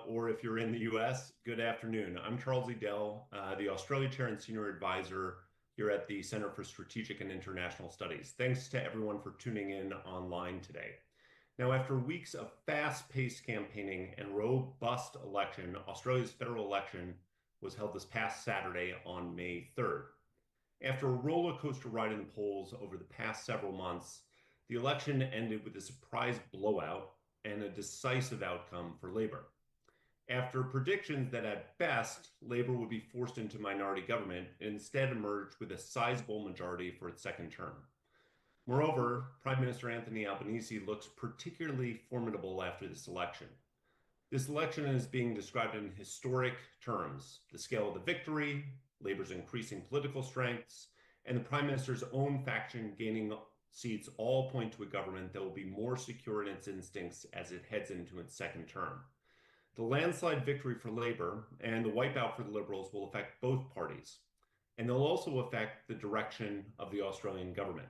or if you're in the US, good afternoon. I'm Charles Edel, the Australia Chair and Senior Advisor here at the Center for Strategic and International Studies. Thanks to everyone for tuning in online today. Now, after weeks of fast-paced campaigning and robust election, Australia's federal election was held this past Saturday on May 3rd. After a roller coaster ride in the polls over the past several months, the election ended with a surprise blowout and a decisive outcome for Labor. After predictions that at best Labor would be forced into minority government, it instead emerged with a sizable majority for its second term. Moreover, Prime Minister Anthony Albanese looks particularly formidable after this election. This election is being described in historic terms: the scale of the victory, Labor's increasing political strengths, and the Prime Minister's own faction gaining seats all point to a government that will be more secure in its instincts as it heads into its second term. The landslide victory for Labor and the wipeout for the Liberals will affect both parties, and they'll also affect the direction of the Australian government.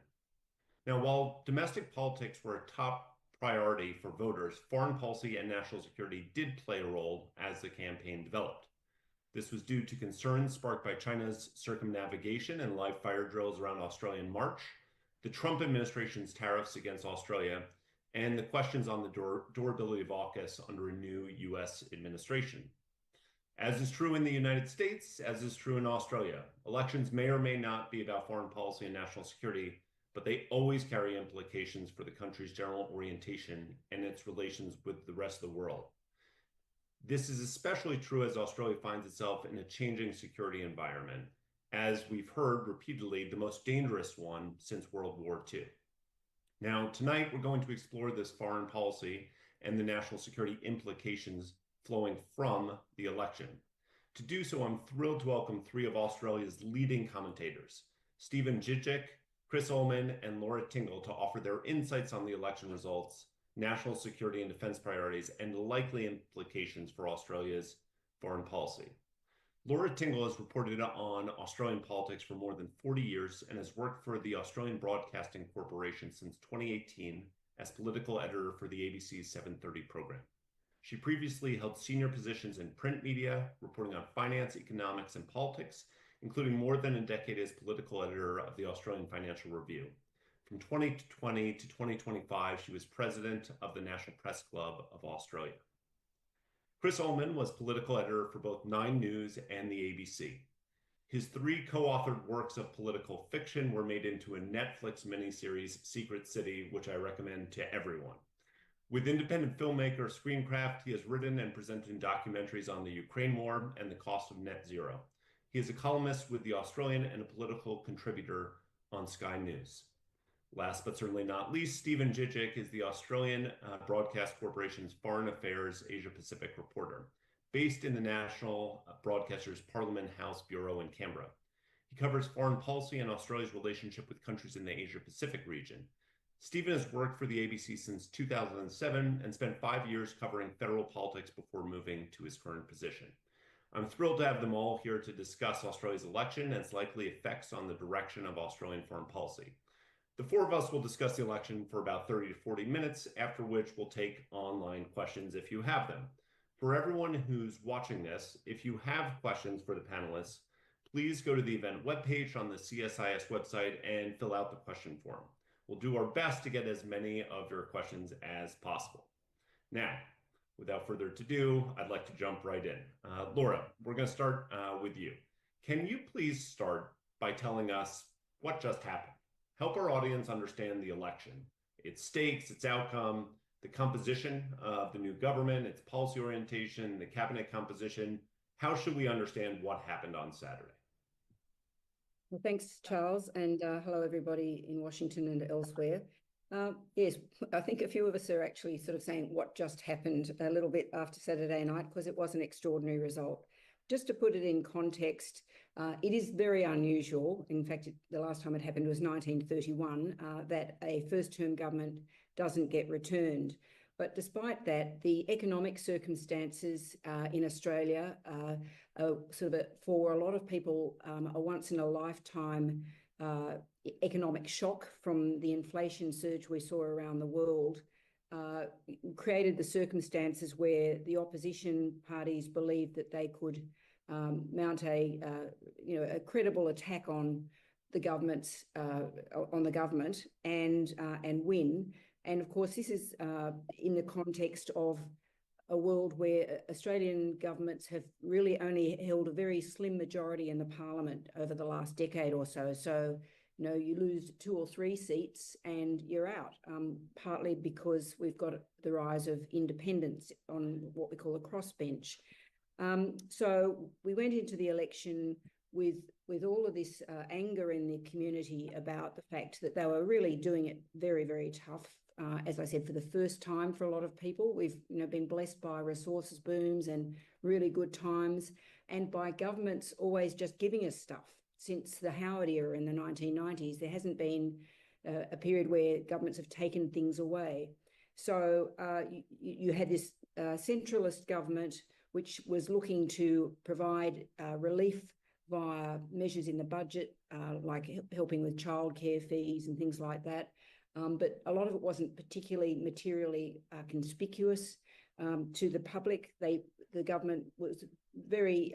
Now, while domestic politics were a top priority for voters, foreign policy and national security did play a role as the campaign developed. This was due to concerns sparked by China's circumnavigation and live fire drills around Australia in March, the Trump administration's tariffs against Australia, and the questions on the durability of AUKUS under a new US administration. As is true in the United States, as is true in Australia, elections may or may not be about foreign policy and national security, but they always carry implications for the country's general orientation and its relations with the rest of the world. This is especially true as Australia finds itself in a changing security environment, as we've heard repeatedly, the most dangerous one since World War II. Now, tonight, we're going to explore this foreign policy and the national security implications flowing from the election. To do so, I'm thrilled to welcome three of Australia's leading commentators, Stephen Dziedzic, Chris Uhlmann, and Laura Tingle, to offer their insights on the election results, national security and defense priorities, and likely implications for Australia's foreign policy. Laura Tingle has reported on Australian politics for more than 40 years and has worked for the Australian Broadcasting Corporation since 2018 as political editor for the ABC's 7:30 program. She previously held senior positions in print media, reporting on finance, economics, and politics, including more than a decade as political editor of the Australian Financial Review. From 2020 to 2025, she was president of the National Press Club of Australia. Chris Uhlmann was political editor for both Nine News and the ABC. His three co-authored works of political fiction were made into a Netflix miniseries, Secret City, which I recommend to everyone. With independent filmmaker Screencraft, he has written and presented documentaries on the Ukraine war and the cost of net zero. He is a columnist with The Australian and a political contributor on Sky News. Last but certainly not least, Stephen Dziedzic is the Australian Broadcast Corporation's Foreign Affairs Asia Pacific reporter, based in the National Broadcasters Parliament House Bureau in Canberra. He covers foreign policy and Australia's relationship with countries in the Asia Pacific region. Stephen has worked for the ABC since 2007 and spent 5 years covering federal politics before moving to his current position. I'm thrilled to have them all here to discuss Australia's election and its likely effects on the direction of Australian foreign policy. The four of us will discuss the election for about 30 to 40 minutes, after which we'll take online questions if you have them. For everyone who's watching this, if you have questions for the panelists, please go to the event webpage on the CSIS website and fill out the question form. We'll do our best to get as many of your questions as possible. Now, without further ado, I'd like to jump right in. Laura, we're going to start with you. Can you please start by telling us what just happened? Help our audience understand the election, its stakes, its outcome, the composition of the new government, its policy orientation, the cabinet composition. How should we understand what happened on Saturday? Well, thanks, Charles, and hello, everybody in Washington and elsewhere. Yes, I think a few of us are actually sort of saying what just happened a little bit after Saturday night, because it was an extraordinary result. Just to put it in context, it is very unusual. In fact, the last time it happened was 1931, that a first-term government doesn't get returned. But despite that, the economic circumstances in Australia are sort of, for a lot of people, a once-in-a-lifetime economic shock from the inflation surge we saw around the world. created the circumstances where the opposition parties believed that they could mount a credible attack on the government and win. And of course, this is in the context of a world where Australian governments have really only held a very slim majority in the parliament over the last decade or so. So, you lose 2 or 3 seats and you're out, partly because we've got the rise of independence on what we call a crossbench. So we went into the election with all of this anger in the community about the fact that they were really doing it very, very tough. As I said, for the first time for a lot of people, we've been blessed by resources booms and really good times, and by governments always just giving us stuff. Since the Howard era in the 1990s, there hasn't been a period where governments have taken things away. So you had this centralist government which was looking to provide relief via measures in the budget, like helping with childcare fees and things like that. But a lot of it wasn't particularly materially conspicuous to the public. The government was very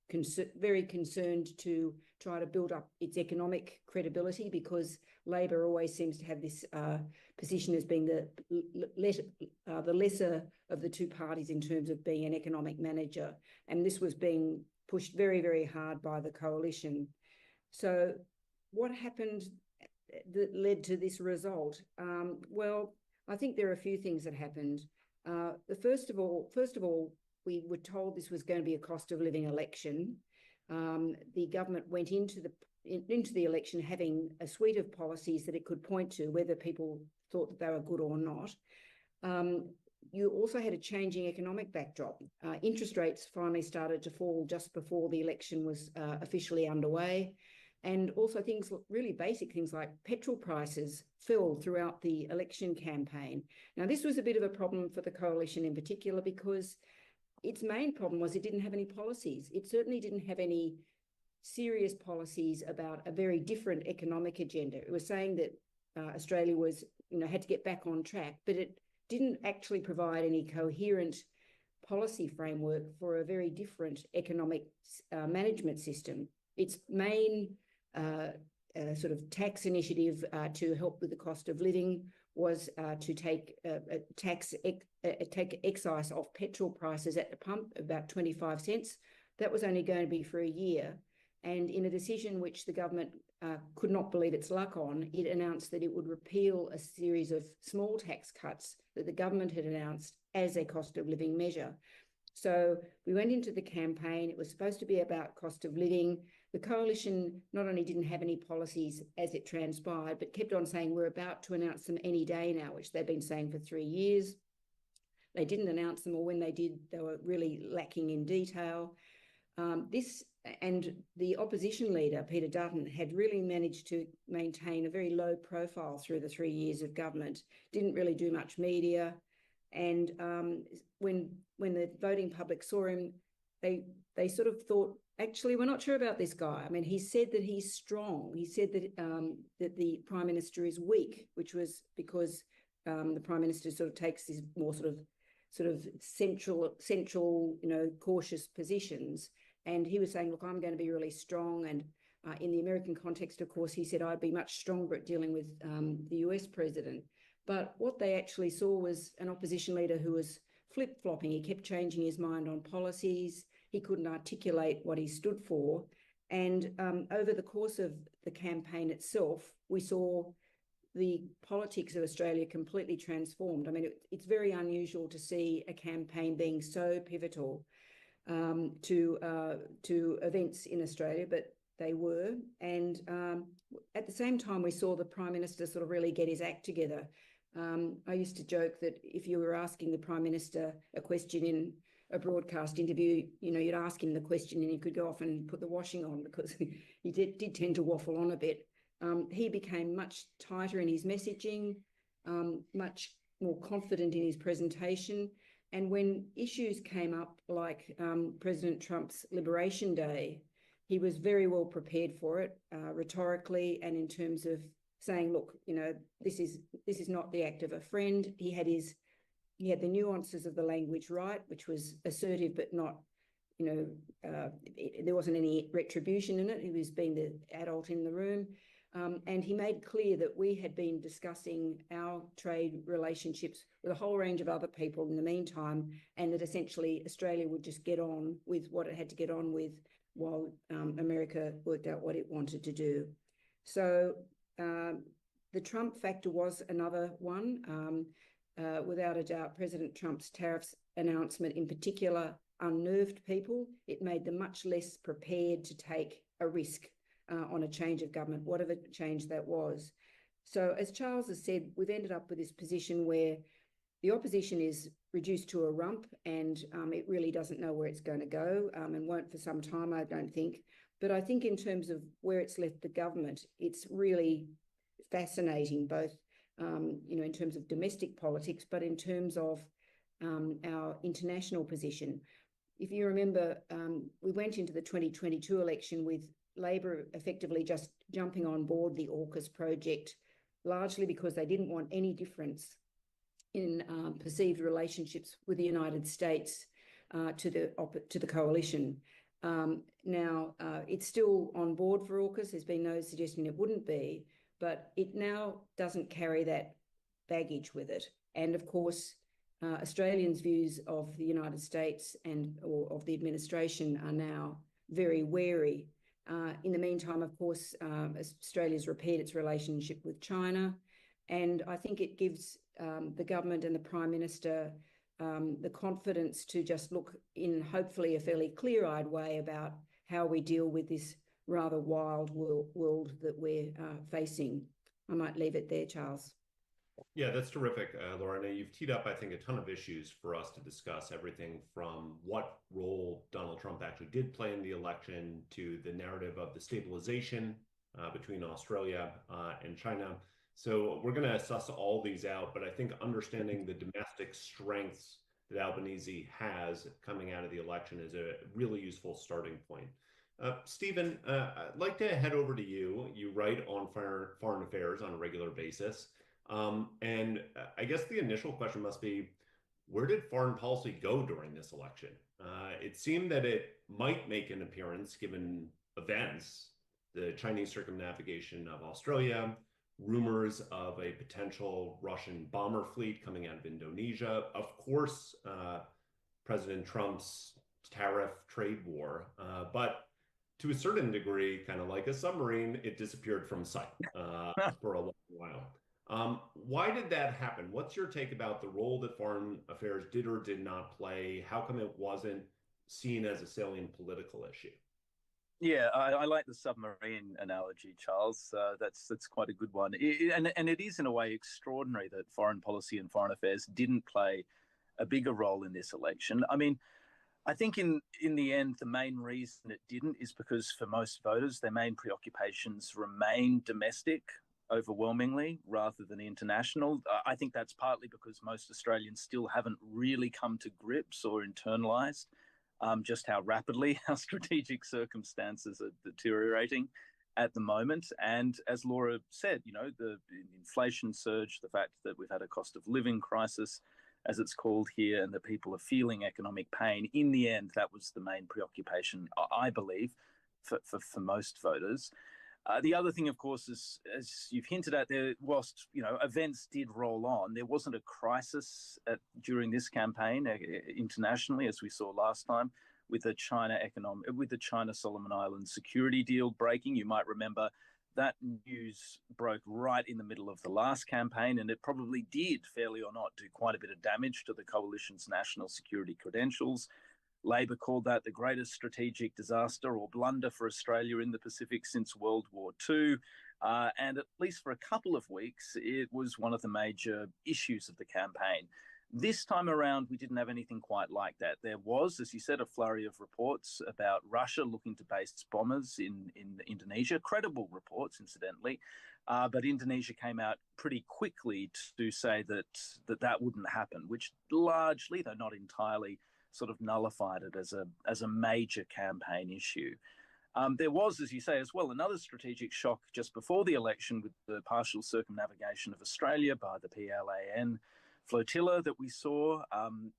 concerned to try to build up its economic credibility, because Labor always seems to have this position as being the lesser of the two parties in terms of being an economic manager. And this was being pushed very, very hard by the coalition. So what happened that led to this result? Well, I think there are a few things that happened. First of all, we were told this was going to be a cost of living election. The government went into the election having a suite of policies that it could point to, whether people thought that they were good or not. You also had a changing economic backdrop. Interest rates finally started to fall just before the election was officially underway. And also really basic things like petrol prices fell throughout the election campaign. Now, this was a bit of a problem for the coalition in particular, because its main problem was it didn't have any policies. It certainly didn't have any serious policies about a very different economic agenda. It was saying that Australia was, had to get back on track, but it didn't actually provide any coherent policy framework for a very different economic management system. Its main sort of tax initiative to help with the cost of living was to take excise off petrol prices at the pump, about 25 cents. That was only going to be for a year. And in a decision which the government could not believe its luck on, it announced that it would repeal a series of small tax cuts that the government had announced as a cost of living measure. So we went into the campaign. It was supposed to be about cost of living. The coalition not only didn't have any policies as it transpired, but kept on saying we're about to announce them any day now, which they've been saying for 3 years. They didn't announce them, or when they did, they were really lacking in detail. And the opposition leader, Peter Dutton, had really managed to maintain a very low profile through the 3 years of government, didn't really do much media. And when the voting public saw him, they sort of thought, actually, we're not sure about this guy. I mean, he said that he's strong. He said that that the Prime Minister is weak, which was because the Prime Minister sort of takes these more sort of central, cautious positions. And he was saying, look, I'm going to be really strong. And in the American context, of course, he said, I'd be much stronger at dealing with the US president. But what they actually saw was an opposition leader who was flip-flopping. He kept changing his mind on policies. He couldn't articulate what he stood for. And over the course of the campaign itself, we saw the politics of Australia completely transformed. I mean, it's very unusual to see a campaign being so pivotal to events in Australia, but they were. And at the same time, we saw the Prime Minister sort of really get his act together. I used to joke that if you were asking the Prime Minister a question in a broadcast interview, you'd ask him the question and he could go off and put the washing on, because he did tend to waffle on a bit. He became much tighter in his messaging, much more confident in his presentation. And when issues came up, like President Trump's Liberation Day, he was very well prepared for it, rhetorically and in terms of saying, look, this is not the act of a friend. He had the nuances of the language right, which was assertive, but not, there wasn't any retribution in it. He was being the adult in the room. And he made clear that we had been discussing our trade relationships with a whole range of other people in the meantime, and that essentially Australia would just get on with what it had to get on with while America worked out what it wanted to do. So the Trump factor was another one. Without a doubt, President Trump's tariffs announcement in particular unnerved people. It made them much less prepared to take a risk on a change of government, whatever change that was. So as Charles has said, we've ended up with this position where the opposition is reduced to a rump, and it really doesn't know where it's going to go, and won't for some time, I don't think. But I think in terms of where it's left the government, it's really fascinating, both in terms of domestic politics, but in terms of our international position. If you remember, we went into the 2022 election with Labor effectively just jumping on board the AUKUS project, largely because they didn't want any difference in perceived relationships with the United States to the coalition. Now, it's still on board for AUKUS. There's been no suggestion it wouldn't be, but it now doesn't carry that baggage with it. And of course, Australians' views of the United States or of the administration are now very wary. In the meantime, of course, Australia's repaired its relationship with China, and I think it gives the government and the Prime Minister the confidence to just look in hopefully a fairly clear-eyed way about how we deal with this rather wild world that we're facing. I might leave it there, Charles. Yeah, that's terrific, Laura. Now, you've teed up, I think, a ton of issues for us to discuss, everything from what role Donald Trump actually did play in the election to the narrative of the stabilization between Australia and China. So we're going to suss all these out, but I think understanding the domestic strengths that Albanese has coming out of the election is a really useful starting point. Stephen, I'd like to head over to you. You write on foreign affairs on a regular basis. And I guess the initial question must be, where did foreign policy go during this election? It seemed that it might make an appearance given events, the Chinese circumnavigation of Australia, rumors of a potential Russian bomber fleet coming out of Indonesia, of course, President Trump's tariff trade war, but to a certain degree, kind of like a submarine, it disappeared from sight for a long while. Why did that happen? What's your take about the role that foreign affairs did or did not play? How come it wasn't seen as a salient political issue? Yeah, I like the submarine analogy, Charles. That's quite a good one. And it is in a way extraordinary that foreign policy and foreign affairs didn't play a bigger role in this election. I mean, I think in the end, the main reason it didn't is because for most voters, their main preoccupations remain domestic overwhelmingly rather than international. I think that's partly because most Australians still haven't really come to grips or internalized just how rapidly our strategic circumstances are deteriorating at the moment. And as Laura said, you know, the inflation surge, the fact that we've had a cost of living crisis, as it's called here, and that people are feeling economic pain. In the end, that was the main preoccupation, I believe, for most voters. The other thing, of course, is, as you've hinted at there, whilst, you know, events did roll on, there wasn't a crisis during this campaign internationally, as we saw last time, with the China Solomon Islands security deal breaking. You might remember that news broke right in the middle of the last campaign, and it probably did, fairly or not, do quite a bit of damage to the coalition's national security credentials. Labor called that the greatest strategic disaster or blunder for Australia in the Pacific since World War II. And at least for a couple of weeks, it was one of the major issues of the campaign. This time around, we didn't have anything quite like that. There was, as you said, a flurry of reports about Russia looking to base bombers in Indonesia, credible reports, incidentally. But Indonesia came out pretty quickly to say that wouldn't happen, which largely, though not entirely, sort of nullified it as a major campaign issue. There was, as you say, as well, another strategic shock just before the election with the partial circumnavigation of Australia by the PLAN flotilla that we saw.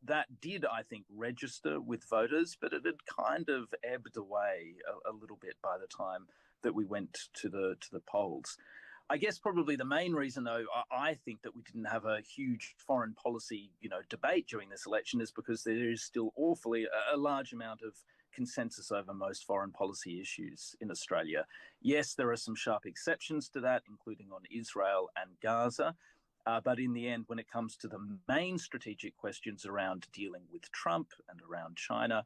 That did, I think, register with voters, but it had kind of ebbed away a little bit by the time that we went to the polls. I guess probably the main reason, though, I think that we didn't have a huge foreign policy, debate during this election is because there is still awfully a large amount of consensus over most foreign policy issues in Australia. Yes, there are some sharp exceptions to that, including on Israel and Gaza. But in the end, when it comes to the main strategic questions around dealing with Trump and around China,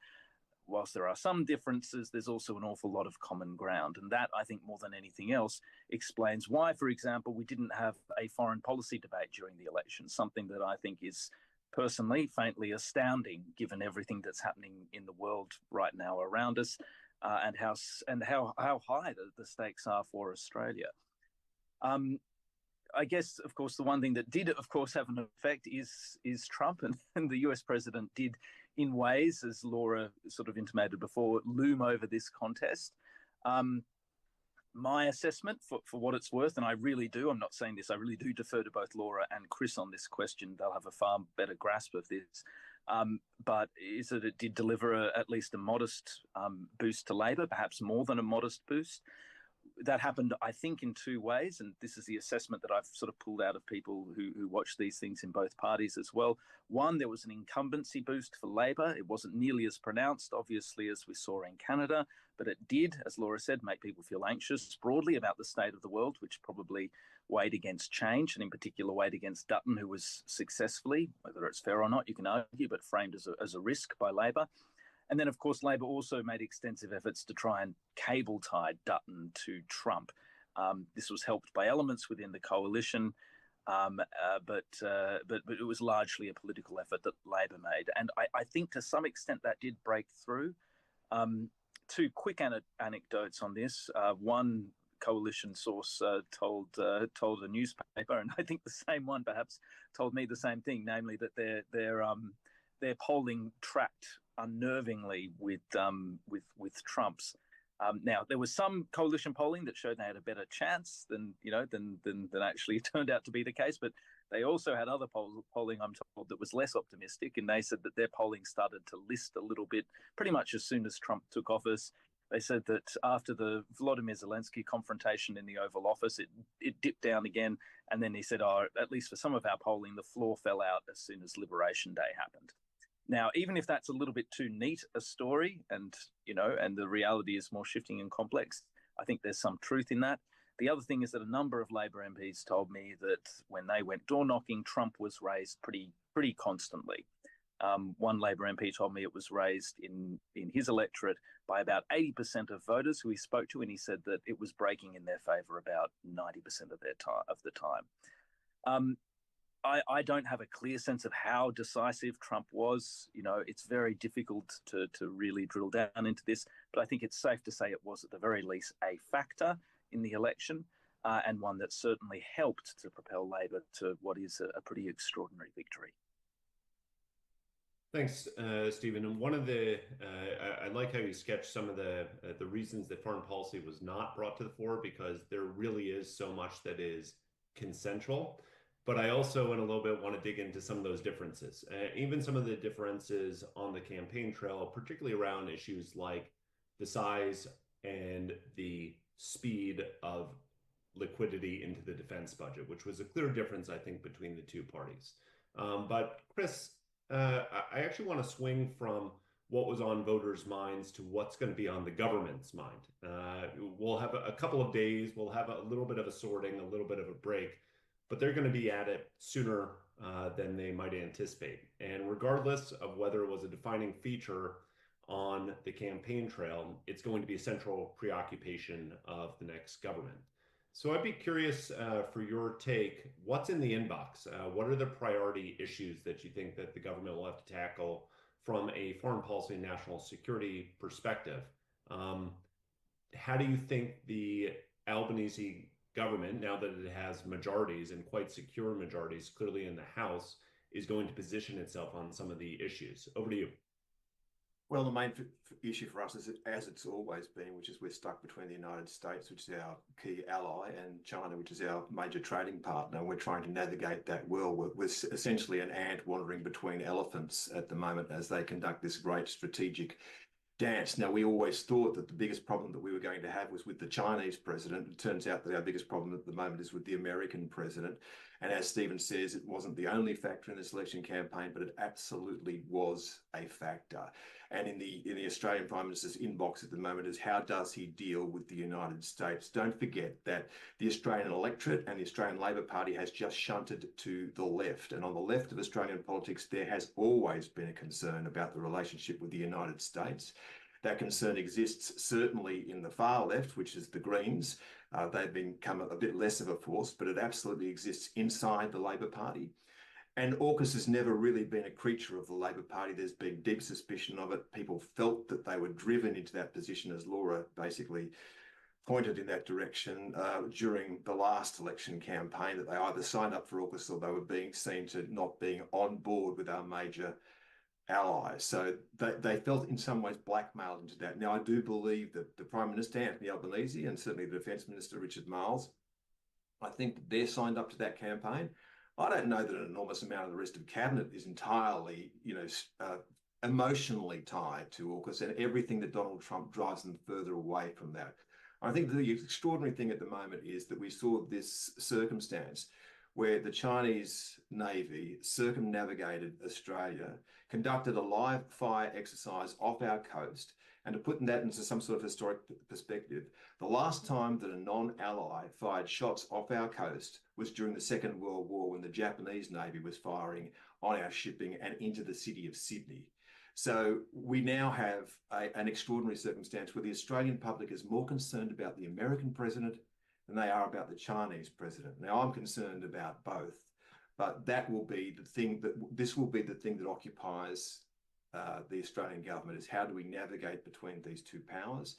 whilst there are some differences, there's also an awful lot of common ground. And that, I think, more than anything else, explains why, for example, we didn't have a foreign policy debate during the election, something that I think is personally faintly astounding, given everything that's happening in the world right now around us, and how high the stakes are for Australia. I guess, of course, the one thing that did, of course, have an effect is Trump, and the US president did, in ways, as Laura sort of intimated before, loom over this contest. My assessment, for what it's worth, and I really do, I'm not saying this, I really do defer to both Laura and Chris on this question. They'll have a far better grasp of this. But is that it did deliver at least a modest boost to Labor, perhaps more than a modest boost. That happened, I think, in two ways, and this is the assessment that I've sort of pulled out of people who watch these things in both parties as well. One, there was an incumbency boost for Labor. It wasn't nearly as pronounced, obviously, as we saw in Canada, but it did, as Laura said, make people feel anxious broadly about the state of the world, which probably weighed against change, and in particular weighed against Dutton, who was successfully, whether it's fair or not, you can argue, but framed as a risk by Labor. And then, of course, Labor also made extensive efforts to try and cable tie Dutton to Trump. This was helped by elements within the coalition, but it was largely a political effort that Labor made. And I think to some extent that did break through. Two quick anecdotes on this. One coalition source told a newspaper, and I think the same one perhaps told me the same thing, namely that their polling tracked unnervingly with Trump's. Now there was some coalition polling that showed they had a better chance than actually turned out to be the case, but they also had other polling, I'm told, that was less optimistic, and they said that their polling started to list a little bit pretty much as soon as Trump took office. They said that after the Volodymyr Zelensky confrontation in the Oval Office, it dipped down again, and then he said, at least for some of our polling, the floor fell out as soon as Liberation Day happened. Now, even if that's a little bit too neat a story, and the reality is more shifting and complex, I think there's some truth in that. The other thing is that a number of Labor MPs told me that when they went door knocking, Trump was raised pretty constantly. One Labor MP told me it was raised in his electorate by about 80% of voters who he spoke to, and he said that it was breaking in their favour about 90% of the time. I don't have a clear sense of how decisive Trump was. It's very difficult to really drill down into this, but I think it's safe to say it was at the very least a factor in the election, and one that certainly helped to propel Labor to what is a pretty extraordinary victory. Thanks, Stephen. And one of the, I like how you sketched some of the reasons that foreign policy was not brought to the fore, because there really is so much that is consensual. But I also, in a little bit, want to dig into some of those differences, even some of the differences on the campaign trail, particularly around issues like the size and the speed of liquidity into the defense budget, which was a clear difference, I think, between the two parties. But Chris, I actually want to swing from what was on voters' minds to what's going to be on the government's mind. We'll have a couple of days, we'll have a little bit of a sorting, a little bit of a break, but they're going to be at it sooner than they might anticipate. And regardless of whether it was a defining feature on the campaign trail, it's going to be a central preoccupation of the next government. So I'd be curious for your take. What's in the inbox? What are the priority issues that you think that the government will have to tackle from a foreign policy and national security perspective? How do you think the Albanese government, now that it has majorities and quite secure majorities clearly in the House, is going to position itself on some of the issues? Over to you. Well, the main issue for us is, as it's always been, which is we're stuck between the United States, which is our key ally, and China, which is our major trading partner. We're trying to navigate that world. We're essentially an ant wandering between elephants at the moment as they conduct this great strategic dance. Now, we always thought that the biggest problem that we were going to have was with the Chinese president. It turns out that our biggest problem at the moment is with the American president. And as Stephen says, it wasn't the only factor in this election campaign, but it absolutely was a factor. And in the Australian Prime Minister's inbox at the moment is, how does he deal with the United States? Don't forget that the Australian electorate and the Australian Labor Party has just shunted to the left. And on the left of Australian politics, there has always been a concern about the relationship with the United States. That concern exists certainly in the far left, which is the Greens. They've become a bit less of a force, but it absolutely exists inside the Labor Party. And AUKUS has never really been a creature of the Labor Party. There's been deep suspicion of it. People felt that they were driven into that position, as Laura basically pointed in that direction during the last election campaign, that they either signed up for AUKUS or they were being seen to not being on board with our major allies. So they felt in some ways blackmailed into that. Now, I do believe that the Prime Minister, Anthony Albanese, and certainly the Defence Minister, Richard Marles, I think that they're signed up to that campaign. I don't know that an enormous amount of the rest of Cabinet is entirely, emotionally tied to AUKUS, and everything that Donald Trump drives them further away from that. I think the extraordinary thing at the moment is that we saw this circumstance where the Chinese Navy circumnavigated Australia, conducted a live fire exercise off our coast, and to put that into some sort of historic perspective, the last time that a non-ally fired shots off our coast was during the Second World War, when the Japanese Navy was firing on our shipping and into the city of Sydney. So we now have an extraordinary circumstance where the Australian public is more concerned about the American president than they are about the Chinese president. Now, I'm concerned about both, but that will be the thing this will be the thing that occupies the Australian government, is how do we navigate between these two powers?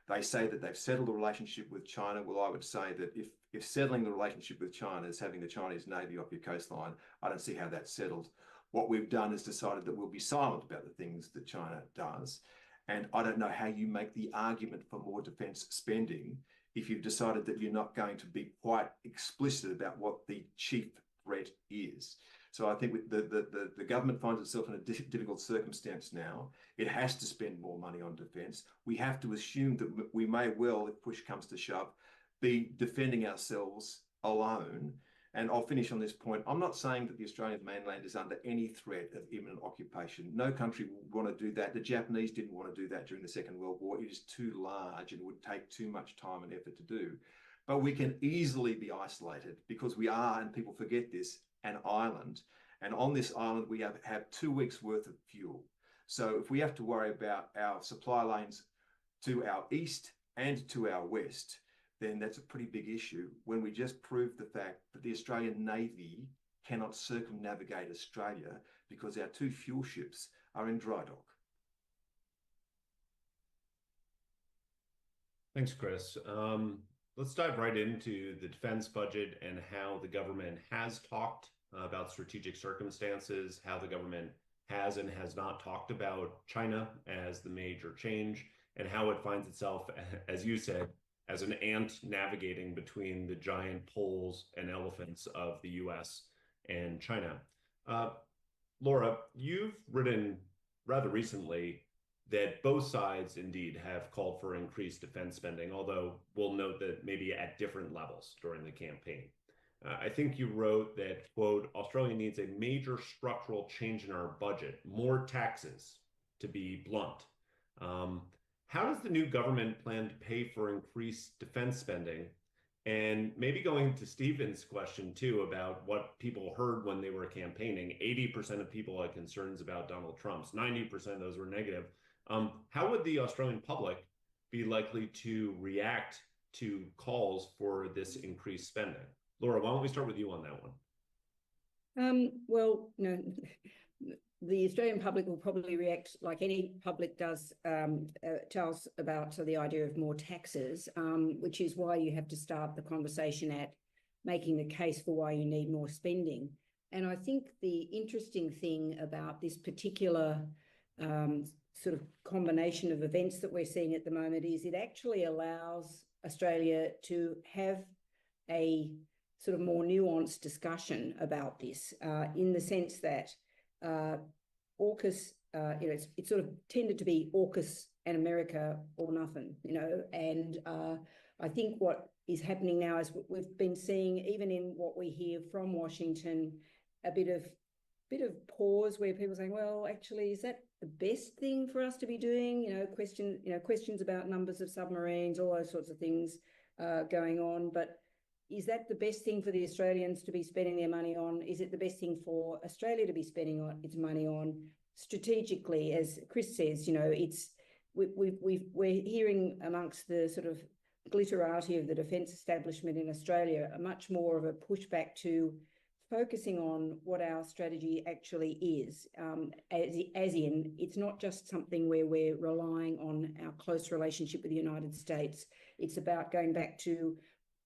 They say that they've settled the relationship with China. Well, I would say that if settling the relationship with China is having the Chinese Navy off your coastline, I don't see how that's settled. What we've done is decided that we'll be silent about the things that China does. And I don't know how you make the argument for more defence spending if you've decided that you're not going to be quite explicit about what the chief threat is. So I think the government finds itself in a difficult circumstance now. It has to spend more money on defence. We have to assume that we may well, if push comes to shove, be defending ourselves alone. And I'll finish on this point. I'm not saying that the Australian mainland is under any threat of imminent occupation. No country would want to do that. The Japanese didn't want to do that during the Second World War. It is too large and would take too much time and effort to do. But we can easily be isolated, because we are, and people forget this, an island. And on this island, we have 2 weeks worth of fuel. So if we have to worry about our supply lanes to our east and to our west, then that's a pretty big issue, when we just proved the fact that the Australian Navy cannot circumnavigate Australia because our 2 fuel ships are in dry dock. Thanks, Chris. Let's dive right into the defense budget and how the government has talked about strategic circumstances, how the government has and has not talked about China as the major change, and how it finds itself, as you said, as an ant navigating between the giant poles and elephants of the US and China. Laura, you've written rather recently that both sides indeed have called for increased defense spending, although we'll note that maybe at different levels during the campaign. I think you wrote that, quote, Australia needs a major structural change in our budget, more taxes, to be blunt. How does the new government plan to pay for increased defense spending? And maybe going to Stephen's question too about what people heard when they were campaigning, 80% of people had concerns about Donald Trump's, 90% of those were negative. How would the Australian public be likely to react to calls for this increased spending? Laura, why don't we start with you on that one? Well, no, the Australian public will probably react like any public does, Charles, about the idea of more taxes, which is why you have to start the conversation at making the case for why you need more spending. And I think the interesting thing about this particular sort of combination of events that we're seeing at the moment is it actually allows Australia to have a sort of more nuanced discussion about this, in the sense that AUKUS, it's sort of tended to be AUKUS and America or nothing, and I think what is happening now is we've been seeing, even in what we hear from Washington, a bit of pause where people are saying, well, actually, is that the best thing for us to be doing? Questions about numbers of submarines, all those sorts of things going on. But is that the best thing for the Australians to be spending their money on? Is it the best thing for Australia to be spending its money on strategically? As Chris says, we're hearing amongst the sort of glitterati of the defence establishment in Australia a much more of a pushback to focusing on what our strategy actually is, as in it's not just something where we're relying on our close relationship with the United States. It's about going back to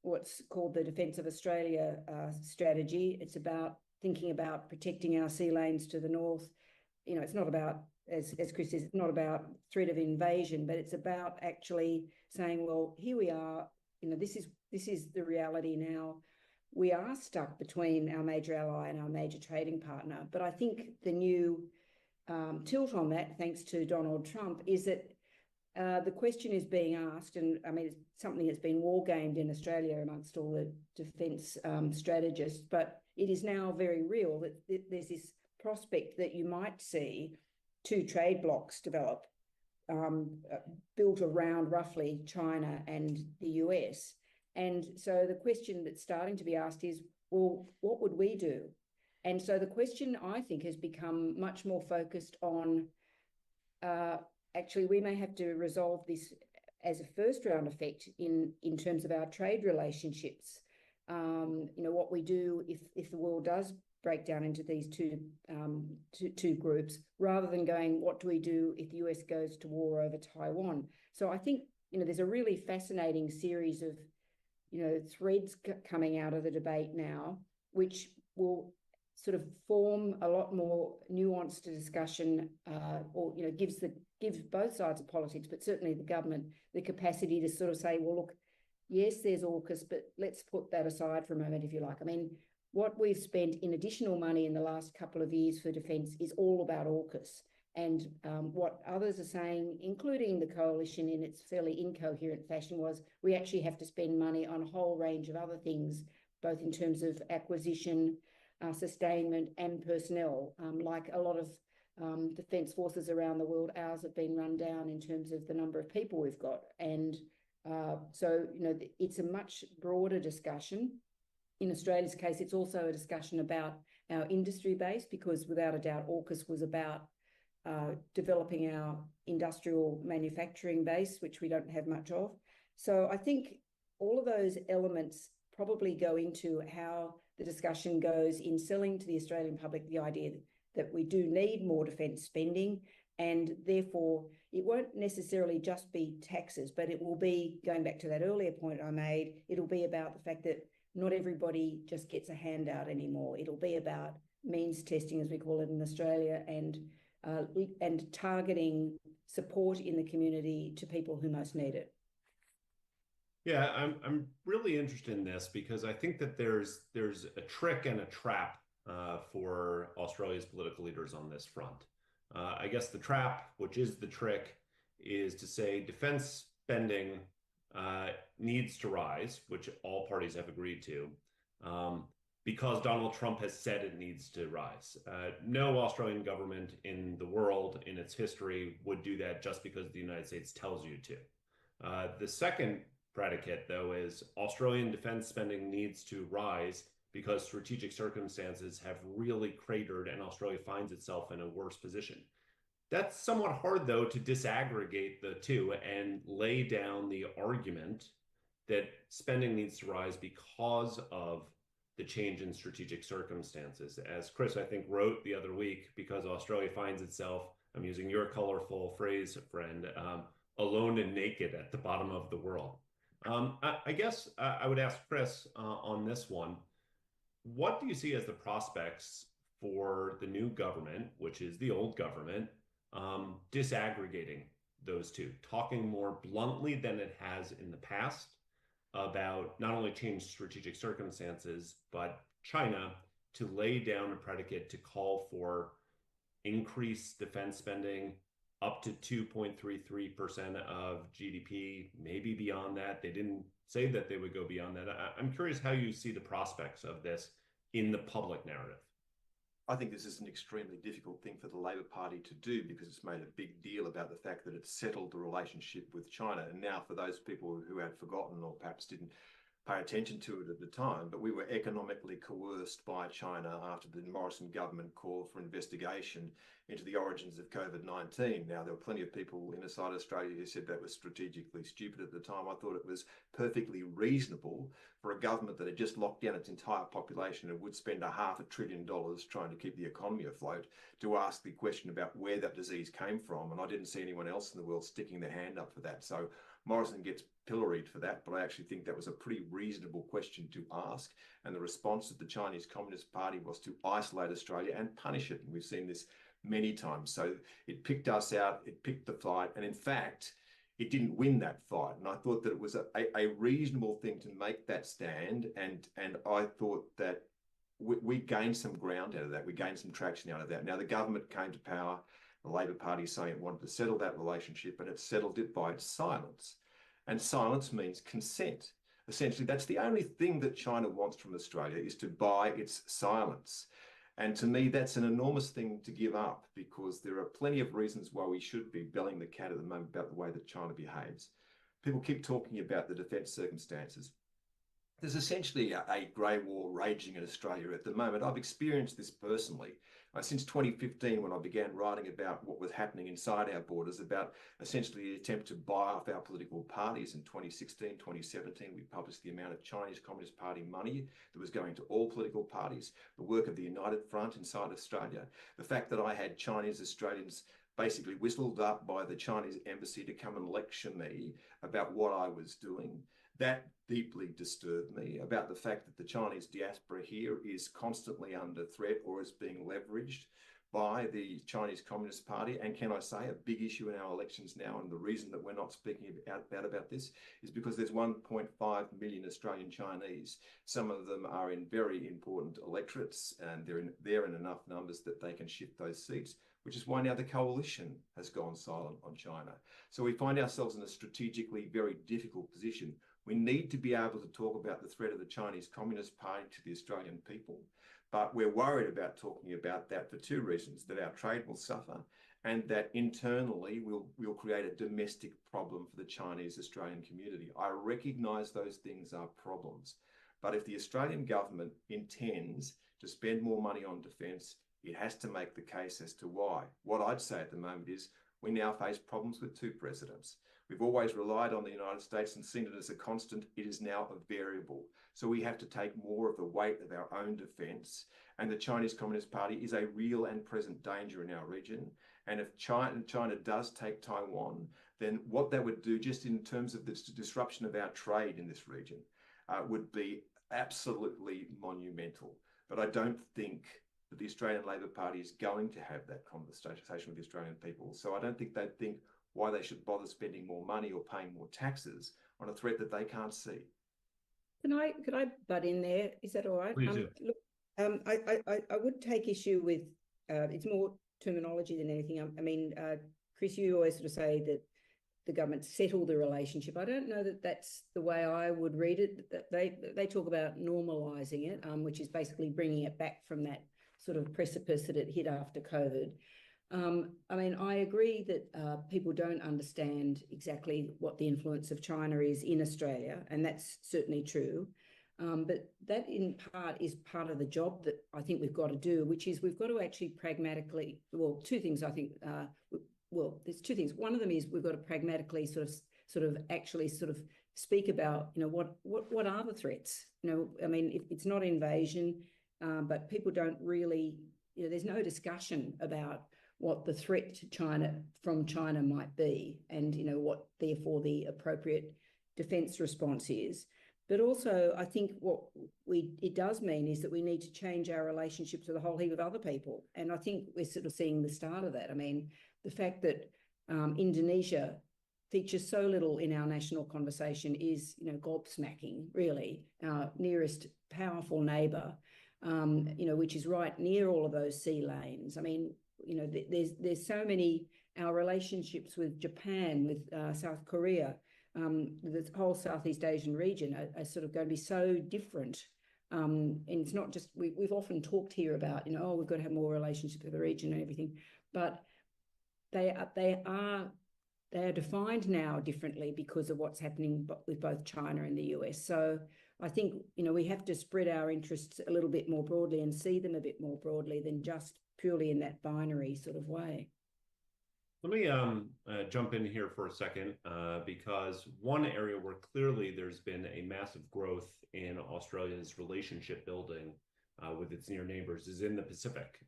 what's called the Defence of Australia strategy. It's about thinking about protecting our sea lanes to the north. It's not about, as Chris says, it's not about threat of invasion, but it's about actually saying, well, here we are. This is the reality now. We are stuck between our major ally and our major trading partner. But I think the new tilt on that, thanks to Donald Trump, is that the question is being asked, and I mean, it's something that's been war-gamed in Australia amongst all the defence strategists, but it is now very real that there's this prospect that you might see two trade blocs develop, built around roughly China and the US. And so the question that's starting to be asked is, well, what would we do? And so the question, I think, has become much more focused on, actually, we may have to resolve this as a first-round effect in terms of our trade relationships. What we do if the world does break down into these two groups, rather than going, what do we do if the US goes to war over Taiwan? So I think, there's a really fascinating series of threads coming out of the debate now, which will sort of form a lot more nuanced discussion, or gives both sides of politics, but certainly the government, the capacity to sort of say, well, look, yes, there's AUKUS, but let's put that aside for a moment, if you like. I mean, what we've spent in additional money in the last couple of years for defence is all about AUKUS. And what others are saying, including the coalition in its fairly incoherent fashion, was we actually have to spend money on a whole range of other things, both in terms of acquisition, sustainment and personnel. Like a lot of defence forces around the world, ours have been run down in terms of the number of people we've got. And so, it's a much broader discussion. In Australia's case, it's also a discussion about our industry base, because without a doubt, AUKUS was about developing our industrial manufacturing base, which we don't have much of. So I think all of those elements probably go into how the discussion goes in selling to the Australian public the idea that we do need more defence spending, and therefore it won't necessarily just be taxes, but it will be, going back to that earlier point I made, it'll be about the fact that not everybody just gets a handout anymore. It'll be about means testing, as we call it in Australia, and targeting support in the community to people who most need it. Yeah, I'm really interested in this because I think that there's a trick and a trap for Australia's political leaders on this front. I guess the trap, which is the trick, is to say defense spending needs to rise, which all parties have agreed to, because Donald Trump has said it needs to rise. No Australian government in the world in its history would do that just because the United States tells you to. The second predicate, though, is Australian defense spending needs to rise because strategic circumstances have really cratered and Australia finds itself in a worse position. That's somewhat hard, though, to disaggregate the two and lay down the argument that spending needs to rise because of the change in strategic circumstances. As Chris, I think, wrote the other week, because Australia finds itself, I'm using your colorful phrase, friend, alone and naked at the bottom of the world. I guess I would ask Chris on this one, what do you see as the prospects for the new government, which is the old government, disaggregating those two, talking more bluntly than it has in the past about not only changed strategic circumstances, but China to lay down a predicate to call for increased defense spending up to 2.33% of GDP, maybe beyond that. They didn't say that they would go beyond that. I'm curious how you see the prospects of this in the public narrative. I think this is an extremely difficult thing for the Labor Party to do because it's made a big deal about the fact that it's settled the relationship with China. And now for those people who had forgotten or perhaps didn't pay attention to it at the time, but we were economically coerced by China after the Morrison government called for investigation into the origins of COVID-19. Now, there were plenty of people inside Australia who said that was strategically stupid at the time. I thought it was perfectly reasonable for a government that had just locked down its entire population and would spend $500 billion trying to keep the economy afloat to ask the question about where that disease came from. And I didn't see anyone else in the world sticking their hand up for that. So Morrison gets pilloried for that, but I actually think that was a pretty reasonable question to ask. And the response of the Chinese Communist Party was to isolate Australia and punish it. And we've seen this many times. So it picked us out, it picked the fight. And in fact, it didn't win that fight. And I thought that it was a reasonable thing to make that stand. And I thought that we gained some ground out of that. We gained some traction out of that. Now, the government came to power, the Labor Party saying it wanted to settle that relationship, and it settled it by its silence. And silence means consent. Essentially, that's the only thing that China wants from Australia, is to buy its silence. And to me, that's an enormous thing to give up, because there are plenty of reasons why we should be belling the cat at the moment about the way that China behaves. People keep talking about the defence circumstances. There's essentially a grey war raging in Australia at the moment. I've experienced this personally. Since 2015, when I began writing about what was happening inside our borders, about essentially the attempt to buy off our political parties in 2016, 2017, we published the amount of Chinese Communist Party money that was going to all political parties, the work of the United Front inside Australia, the fact that I had Chinese Australians basically whistled up by the Chinese embassy to come and lecture me about what I was doing. That deeply disturbed me, about the fact that the Chinese diaspora here is constantly under threat or is being leveraged by the Chinese Communist Party. And can I say, a big issue in our elections now, and the reason that we're not speaking about this is because there's 1.5 million Australian Chinese. Some of them are in very important electorates, and they're in enough numbers that they can shift those seats, which is why now the coalition has gone silent on China. So we find ourselves in a strategically very difficult position. We need to be able to talk about the threat of the Chinese Communist Party to the Australian people, but we're worried about talking about that for two reasons: that our trade will suffer, and that internally we'll create a domestic problem for the Chinese Australian community. I recognise those things are problems, but if the Australian government intends to spend more money on defence, it has to make the case as to why. What I'd say at the moment is we now face problems with two presidents. We've always relied on the United States and seen it as a constant. It is now a variable. So we have to take more of the weight of our own defence. And the Chinese Communist Party is a real and present danger in our region. And if China does take Taiwan, then what that would do, just in terms of the disruption of our trade in this region, would be absolutely monumental. But I don't think that the Australian Labor Party is going to have that conversation with the Australian people. So I don't think they'd think why they should bother spending more money or paying more taxes on a threat that they can't see. Could I butt in there? Is that all right? Please do. Look, I would take issue with it's more terminology than anything. I mean, Chris, you always sort of say that the government settled the relationship. I don't know that that's the way I would read it. That they talk about normalising it, which is basically bringing it back from that sort of precipice that it hit after COVID. I mean, I agree that people don't understand exactly what the influence of China is in Australia, and that's certainly true. But that in part is part of the job that I think we've got to do, which is we've got to actually pragmatically, well, two things I think, there's two things. One of them is we've got to pragmatically sort of actually speak about, what are the threats? I mean, it's not invasion, but people don't really, there's no discussion about what the threat to China from China might be, and what therefore the appropriate defence response is. But also, I think what it does mean is that we need to change our relationships with a whole heap of other people, and I think we're sort of seeing the start of that. I mean, the fact that Indonesia features so little in our national conversation is, gobsmacking, really. Our nearest powerful neighbour, which is right near all of those sea lanes. I mean, there's so many, our relationships with Japan, with South Korea, the whole Southeast Asian region are sort of going to be so different. And it's not just, we've often talked here about, we've got to have more relationships with the region and everything, but they are defined now differently because of what's happening with both China and the US. So I think, we have to spread our interests a little bit more broadly and see them a bit more broadly than just purely in that binary sort of way. Let me jump in here for a second, because one area where clearly there's been a massive growth in Australia's relationship building with its near neighbors is in the Pacific.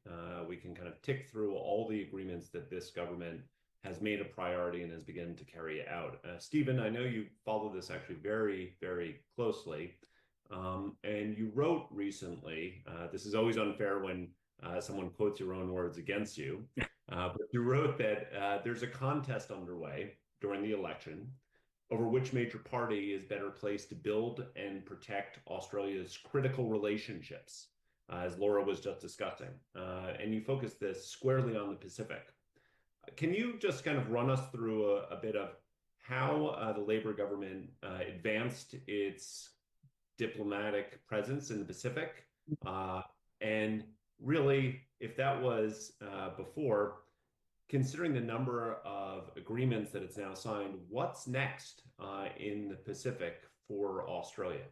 We can kind of tick through all the agreements that this government has made a priority and has begun to carry out. Stephen, I know you follow this actually very, very closely. And you wrote recently, this is always unfair when someone quotes your own words against you, but you wrote that there's a contest underway during the election over which major party is better placed to build and protect Australia's critical relationships, as Laura was just discussing. And you focus this squarely on the Pacific. Can you just kind of run us through a bit of how the Labor government advanced its diplomatic presence in the Pacific? And really, if that was before, considering the number of agreements that it's now signed, what's next in the Pacific for Australia?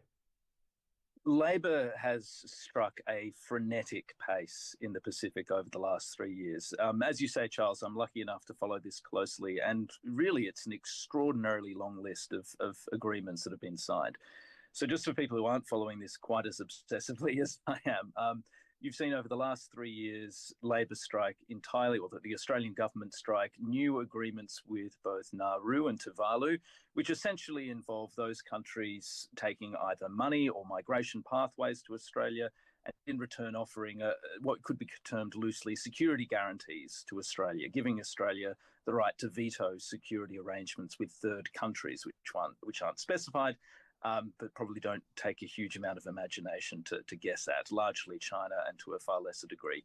Labor has struck a frenetic pace in the Pacific over the last 3 years. As you say, Charles, I'm lucky enough to follow this closely, and really it's an extraordinarily long list of agreements that have been signed. So just for people who aren't following this quite as obsessively as I am, you've seen over the last 3 years, Labor strike entirely, or the Australian government strike, new agreements with both Nauru and Tuvalu, which essentially involve those countries taking either money or migration pathways to Australia, and in return offering what could be termed loosely security guarantees to Australia, giving Australia the right to veto security arrangements with third countries, which aren't specified, but probably don't take a huge amount of imagination to guess at, largely China and to a far lesser degree,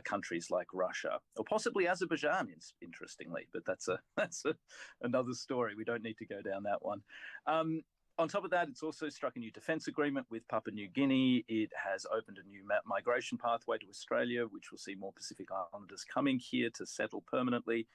countries like Russia or possibly Azerbaijan, interestingly, but that's another story. We don't need to go down that one. On top of that, it's also struck a new defence agreement with Papua New Guinea. It has opened a new migration pathway to Australia, which will see more Pacific Islanders coming here to settle permanently.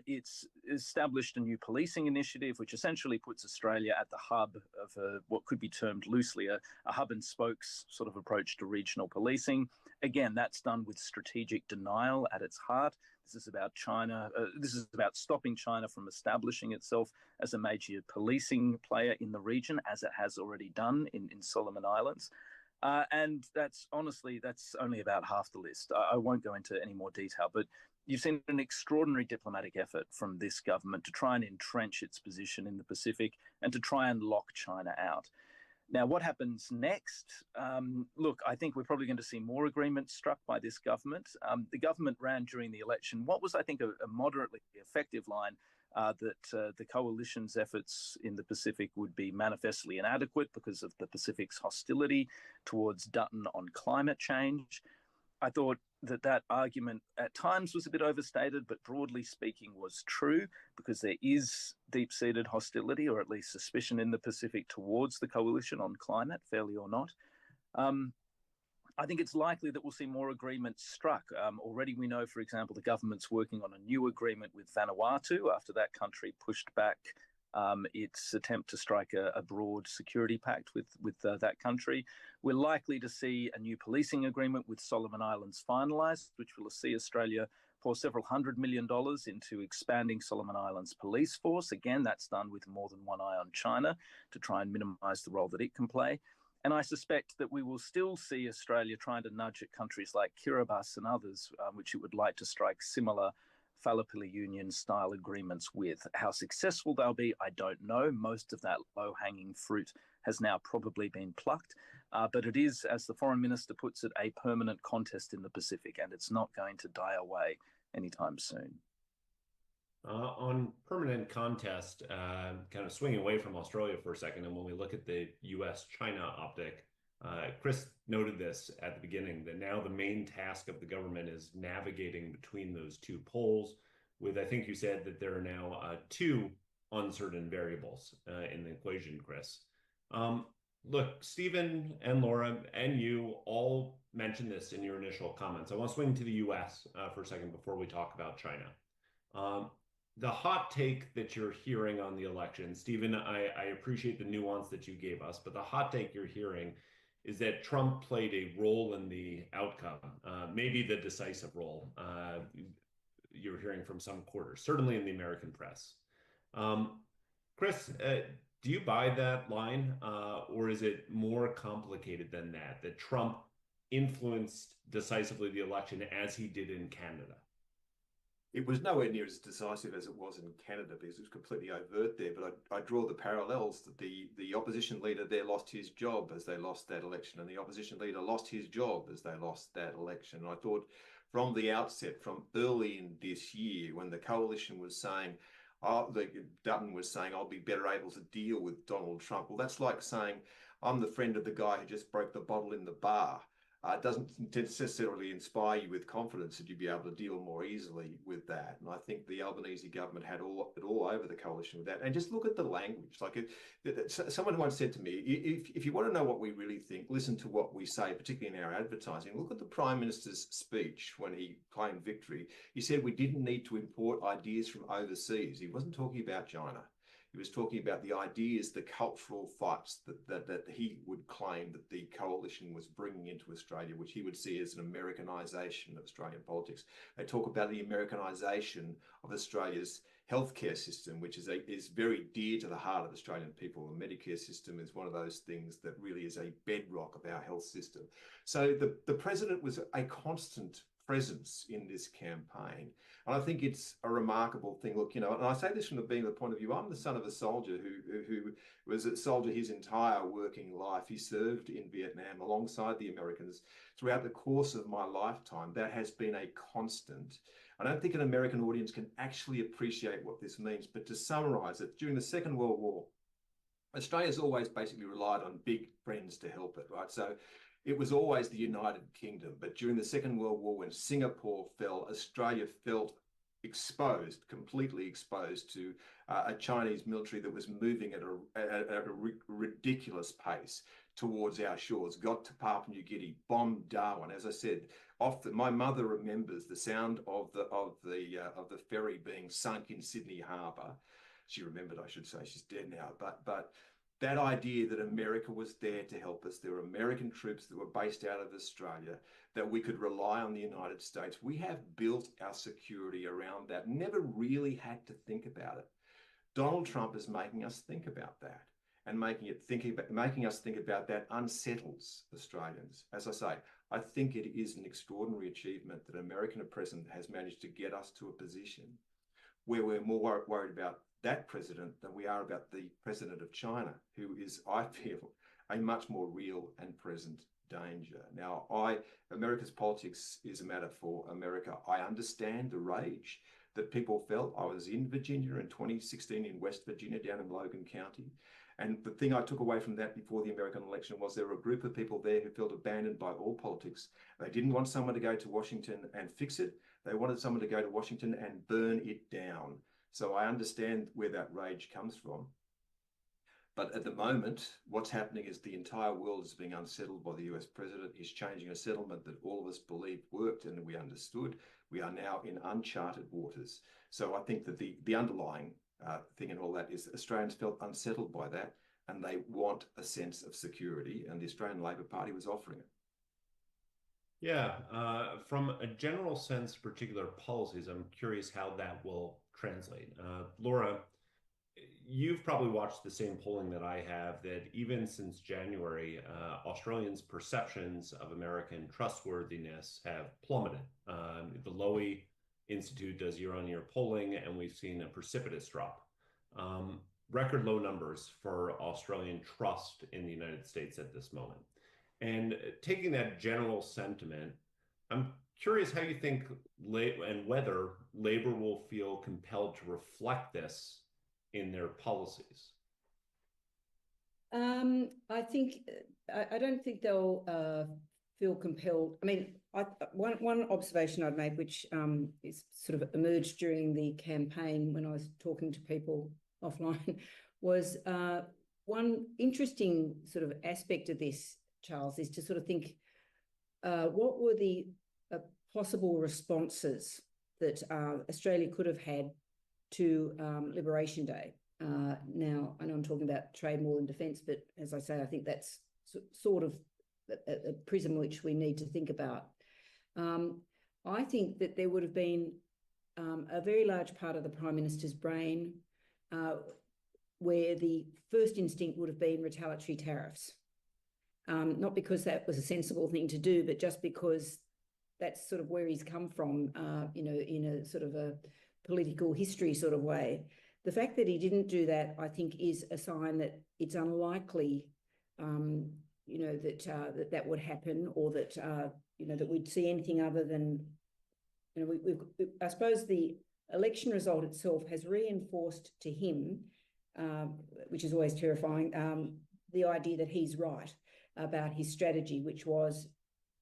It's established a new policing initiative, which essentially puts Australia at the hub of what could be termed loosely a hub and spokes sort of approach to regional policing. Again, that's done with strategic denial at its heart. This is about China. This is about stopping China from establishing itself as a major policing player in the region, as it has already done in Solomon Islands. And that's only about half the list. I won't go into any more detail, but you've seen an extraordinary diplomatic effort from this government to try and entrench its position in the Pacific and to try and lock China out. Now, what happens next? Look, I think we're probably going to see more agreements struck by this government. The government ran during the election what was, I think, a moderately effective line that the coalition's efforts in the Pacific would be manifestly inadequate because of the Pacific's hostility towards Dutton on climate change. I thought that argument at times was a bit overstated, but broadly speaking was true, because there is deep-seated hostility, or at least suspicion in the Pacific towards the coalition on climate, fairly or not. I think it's likely that we'll see more agreements struck. Already we know, for example, the government's working on a new agreement with Vanuatu after that country pushed back its attempt to strike a broad security pact with that country. We're likely to see a new policing agreement with Solomon Islands finalised, which will see Australia pour several $100 million into expanding Solomon Islands police force. Again, that's done with more than one eye on China to try and minimise the role that it can play. And I suspect that we will still see Australia trying to nudge at countries like Kiribati and others, which it would like to strike similar Fallapili Union-style agreements with. How successful they'll be, I don't know. Most of that low-hanging fruit has now probably been plucked. But it is, as the Foreign Minister puts it, a permanent contest in the Pacific, and it's not going to die away anytime soon. On permanent contest, kind of swinging away from Australia for a second, and when we look at the US-China optic, Chris noted this at the beginning, that now the main task of the government is navigating between those two poles with, I think you said that there are now two uncertain variables in the equation, Chris. Look, Stephen and Laura and you all mentioned this in your initial comments. I want to swing to the US for a second before we talk about China. The hot take that you're hearing on the election, Stephen, I appreciate the nuance that you gave us, but the hot take you're hearing is that Trump played a role in the outcome, maybe the decisive role you're hearing from some quarters, certainly in the American press. Chris, do you buy that line, or is it more complicated than that, that Trump influenced decisively the election as he did in Canada? It was nowhere near as decisive as it was in Canada because it was completely overt there. But I draw the parallels that the opposition leader there lost his job as they lost that election, and the opposition leader lost his job as they lost that election. And I thought from the outset, from early in this year, when the coalition was saying, Dutton was saying, I'll be better able to deal with Donald Trump. Well, that's like saying, I'm the friend of the guy who just broke the bottle in the bar. It doesn't necessarily inspire you with confidence that you'd be able to deal more easily with that. And I think the Albanese government had it all over the coalition with that. And just look at the language. Like someone once said to me, if you want to know what we really think, listen to what we say, particularly in our advertising. Look at the Prime Minister's speech when he claimed victory. He said we didn't need to import ideas from overseas. He wasn't talking about China. He was talking about the ideas, the cultural fights that he would claim that the coalition was bringing into Australia, which he would see as an Americanization of Australian politics. They talk about the Americanization of Australia's healthcare system, which is very dear to the heart of Australian people. The Medicare system is one of those things that really is a bedrock of our health system. So the president was a constant presence in this campaign. And I think it's a remarkable thing. Look, and I say this from the point of view, I'm the son of a soldier who was a soldier his entire working life. He served in Vietnam alongside the Americans throughout the course of my lifetime. That has been a constant. I don't think an American audience can actually appreciate what this means, but to summarize it, during the Second World War, Australia's always basically relied on big friends to help it, right? So it was always the United Kingdom, but during the Second World War, when Singapore fell, Australia felt exposed, completely exposed to a Chinese military that was moving at a ridiculous pace towards our shores, got to Papua New Guinea, bombed Darwin. As I said, my mother remembers the sound of the ferry being sunk in Sydney Harbour. She remembered, I should say, she's dead now, but that idea that America was there to help us, there were American troops that were based out of Australia, that we could rely on the United States. We have built our security around that, never really had to think about it. Donald Trump is making us think about that, and making us think about that unsettles Australians. As I say, I think it is an extraordinary achievement that an American president has managed to get us to a position where we're more worried about that president than we are about the president of China, who is, I feel, a much more real and present danger. Now, America's politics is a matter for America. I understand the rage that people felt. I was in Virginia in 2016, in West Virginia, down in Logan County. And the thing I took away from that before the American election was there were a group of people there who felt abandoned by all politics. They didn't want someone to go to Washington and fix it. They wanted someone to go to Washington and burn it down. So I understand where that rage comes from. But at the moment, what's happening is the entire world is being unsettled by the US president. He's changing a settlement that all of us believed worked and we understood. We are now in uncharted waters. So I think that the underlying thing in all that is Australians felt unsettled by that, and they want a sense of security, and the Australian Labor Party was offering it. Yeah, from a general sense, particular policies, I'm curious how that will translate. Laura, you've probably watched the same polling that I have, that even since January, Australians' perceptions of American trustworthiness have plummeted. The Lowy Institute does year-on-year polling, and we've seen a precipitous drop. Record low numbers for Australian trust in the United States at this moment. And taking that general sentiment, I'm curious how you think and whether labor will feel compelled to reflect this in their policies. I think I don't think they'll feel compelled. I mean, one observation I'd make, which is sort of emerged during the campaign when I was talking to people offline, was one interesting sort of aspect of this, Charles, is to sort of think what were the possible responses that Australia could have had to Liberation Day. Now, I know I'm talking about trade more than defence, but as I say, I think that's sort of a prism which we need to think about. I think that there would have been a very large part of the Prime Minister's brain where the first instinct would have been retaliatory tariffs. Not because that was a sensible thing to do, but just because that's sort of where he's come from, you know, in a sort of a political history sort of way. The fact that he didn't do that, I think, is a sign that it's unlikely, you know, that that would happen, or that you know, that we'd see anything other than, you know, I suppose the election result itself has reinforced to him, which is always terrifying, the idea that he's right about his strategy, which was,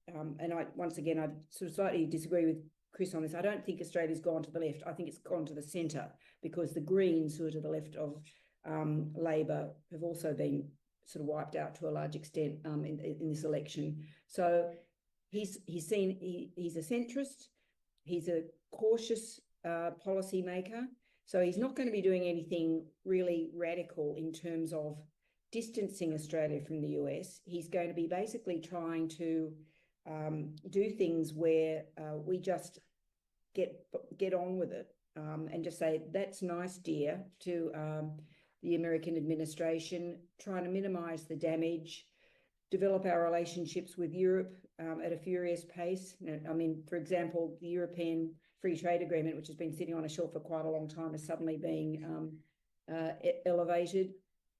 and once again, I sort of slightly disagree with Chris on this. I don't think Australia's gone to the left. I think it's gone to the centre, because the Greens, who are to the left of Labor, have also been sort of wiped out to a large extent in this election. So he's a centrist. He's a cautious policy maker. So he's not going to be doing anything really radical in terms of distancing Australia from the US. He's going to be basically trying to do things where we just get on with it and just say, that's nice, dear, to the American administration, trying to minimise the damage, develop our relationships with Europe at a furious pace. I mean, for example, the European Free Trade Agreement, which has been sitting on a shelf for quite a long time, is suddenly being elevated.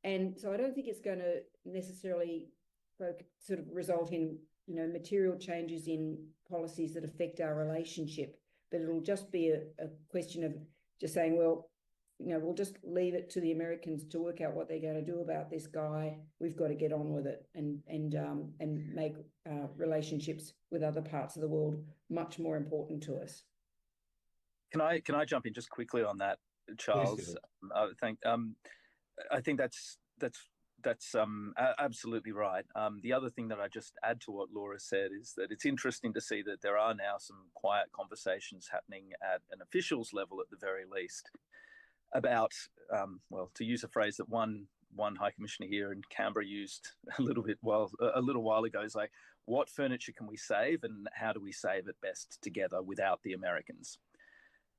And so I don't think it's going to necessarily sort of result in, you know, material changes in policies that affect our relationship, but it'll just be a question of just saying, well, you know, we'll just leave it to the Americans to work out what they're going to do about this guy. We've got to get on with it and make relationships with other parts of the world much more important to us. Can I jump in just quickly on that, Charles? I think that's absolutely right. The other thing that I just add to what Laura said is that it's interesting to see that there are now some quiet conversations happening at an officials level, at the very least, about, well, to use a phrase that one High Commissioner here in Canberra used a little while ago, is like, what furniture can we save and how do we save it best together without the Americans?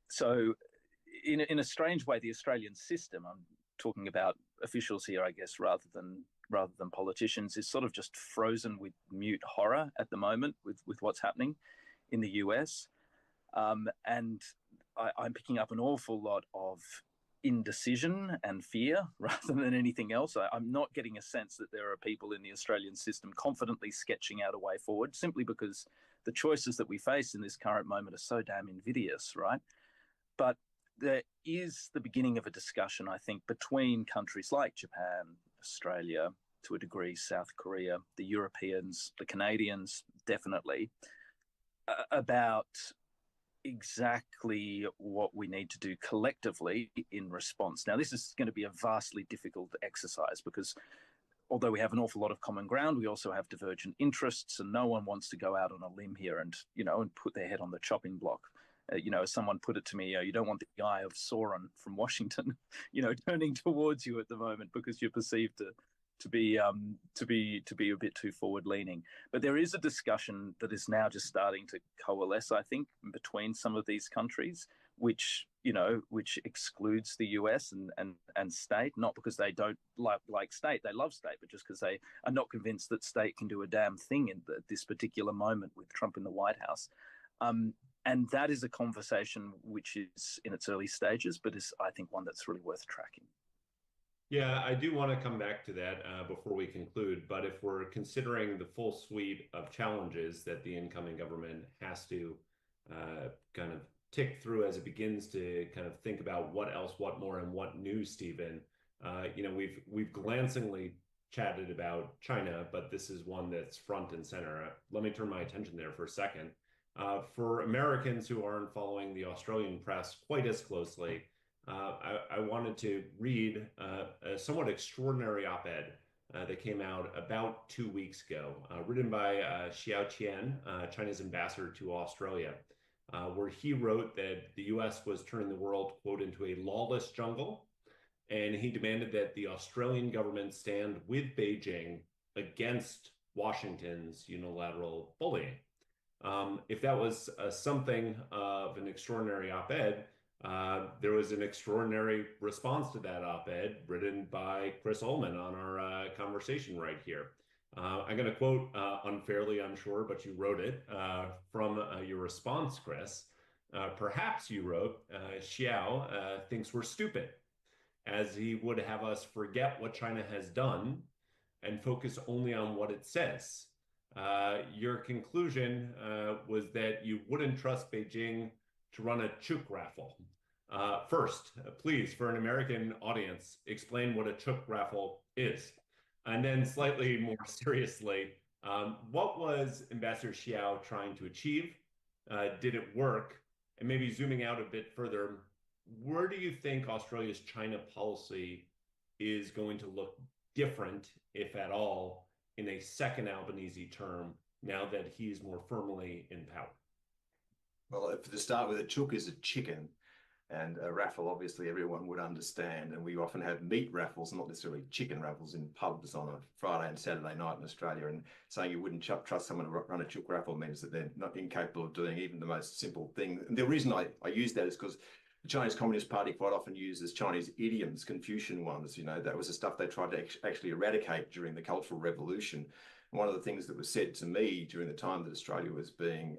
So in a strange way, the Australian system, I'm talking about officials here, I guess, rather than politicians, is sort of just frozen with mute horror at the moment with what's happening in the US. And I'm picking up an awful lot of indecision and fear rather than anything else. I'm not getting a sense that there are people in the Australian system confidently sketching out a way forward, simply because the choices that we face in this current moment are so damn invidious, right? But there is the beginning of a discussion, I think, between countries like Japan, Australia, to a degree, South Korea, the Europeans, the Canadians, definitely, about exactly what we need to do collectively in response. Now, this is going to be a vastly difficult exercise because although we have an awful lot of common ground, we also have divergent interests, and no one wants to go out on a limb here and, you know, and put their head on the chopping block. You know, as someone put it to me, you don't want the eye of Sauron from Washington, you know, turning towards you at the moment because you're perceived to be a bit too forward-leaning. But there is a discussion that is now just starting to coalesce, I think, between some of these countries, which excludes the US and state, not because they don't like state, they love state, but just because they are not convinced that state can do a damn thing in this particular moment with Trump in the White House. And that is a conversation which is in its early stages, but is, I think, one that's really worth tracking. Yeah, I do want to come back to that before we conclude. But if we're considering the full suite of challenges that the incoming government has to kind of tick through as it begins to kind of think about what else, what more, and what new, Stephen, we've glancingly chatted about China, but this is one that's front and center. Let me turn my attention there for a second. For Americans who aren't following the Australian press quite as closely, I wanted to read a somewhat extraordinary op-ed that came out about 2 weeks ago, written by Xiao Qian, China's ambassador to Australia, where he wrote that the US was turning the world, quote, into a lawless jungle, and he demanded that the Australian government stand with Beijing against Washington's unilateral bullying. If that was something of an extraordinary op-ed, there was an extraordinary response to that op-ed written by Chris Uhlmann on our conversation right here. I'm going to quote unfairly, I'm sure, but you wrote it from your response, Chris. Perhaps you wrote, Xiao thinks we're stupid, as he would have us forget what China has done and focus only on what it says. Your conclusion was that you wouldn't trust Beijing to run a chook raffle. First, please, for an American audience, explain what a chook raffle is. And then slightly more seriously, what was Ambassador Xiao trying to achieve? Did it work? And maybe zooming out a bit further, where do you think Australia's China policy is going to look different, if at all, in a second Albanese term now that he's more firmly in power? Well, to start with, a chook is a chicken, and a raffle, obviously, everyone would understand. And we often have meat raffles, not necessarily chicken raffles, in pubs on a Friday and Saturday night in Australia. And saying you wouldn't trust someone to run a chook raffle means that they're not incapable of doing even the most simple thing. And the reason I use that is because the Chinese Communist Party quite often uses Chinese idioms, Confucian ones. That was the stuff they tried to actually eradicate during the Cultural Revolution. And one of the things that was said to me during the time that Australia was being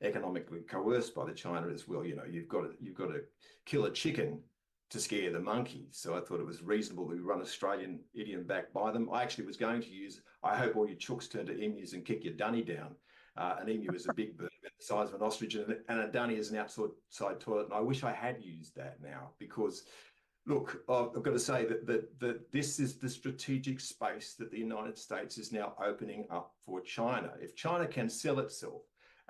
economically coerced by the China is, well, you've got to kill a chicken to scare the monkey. So I thought it was reasonable to run Australian idiom back by them. I actually was going to use, I hope all your chooks turn to emus and kick your dunny down. An emu is a big bird about the size of an ostrich, and a dunny is an outside toilet. And I wish I had used that now, because, look, I've got to say that this is the strategic space that the United States is now opening up for China. If China can sell itself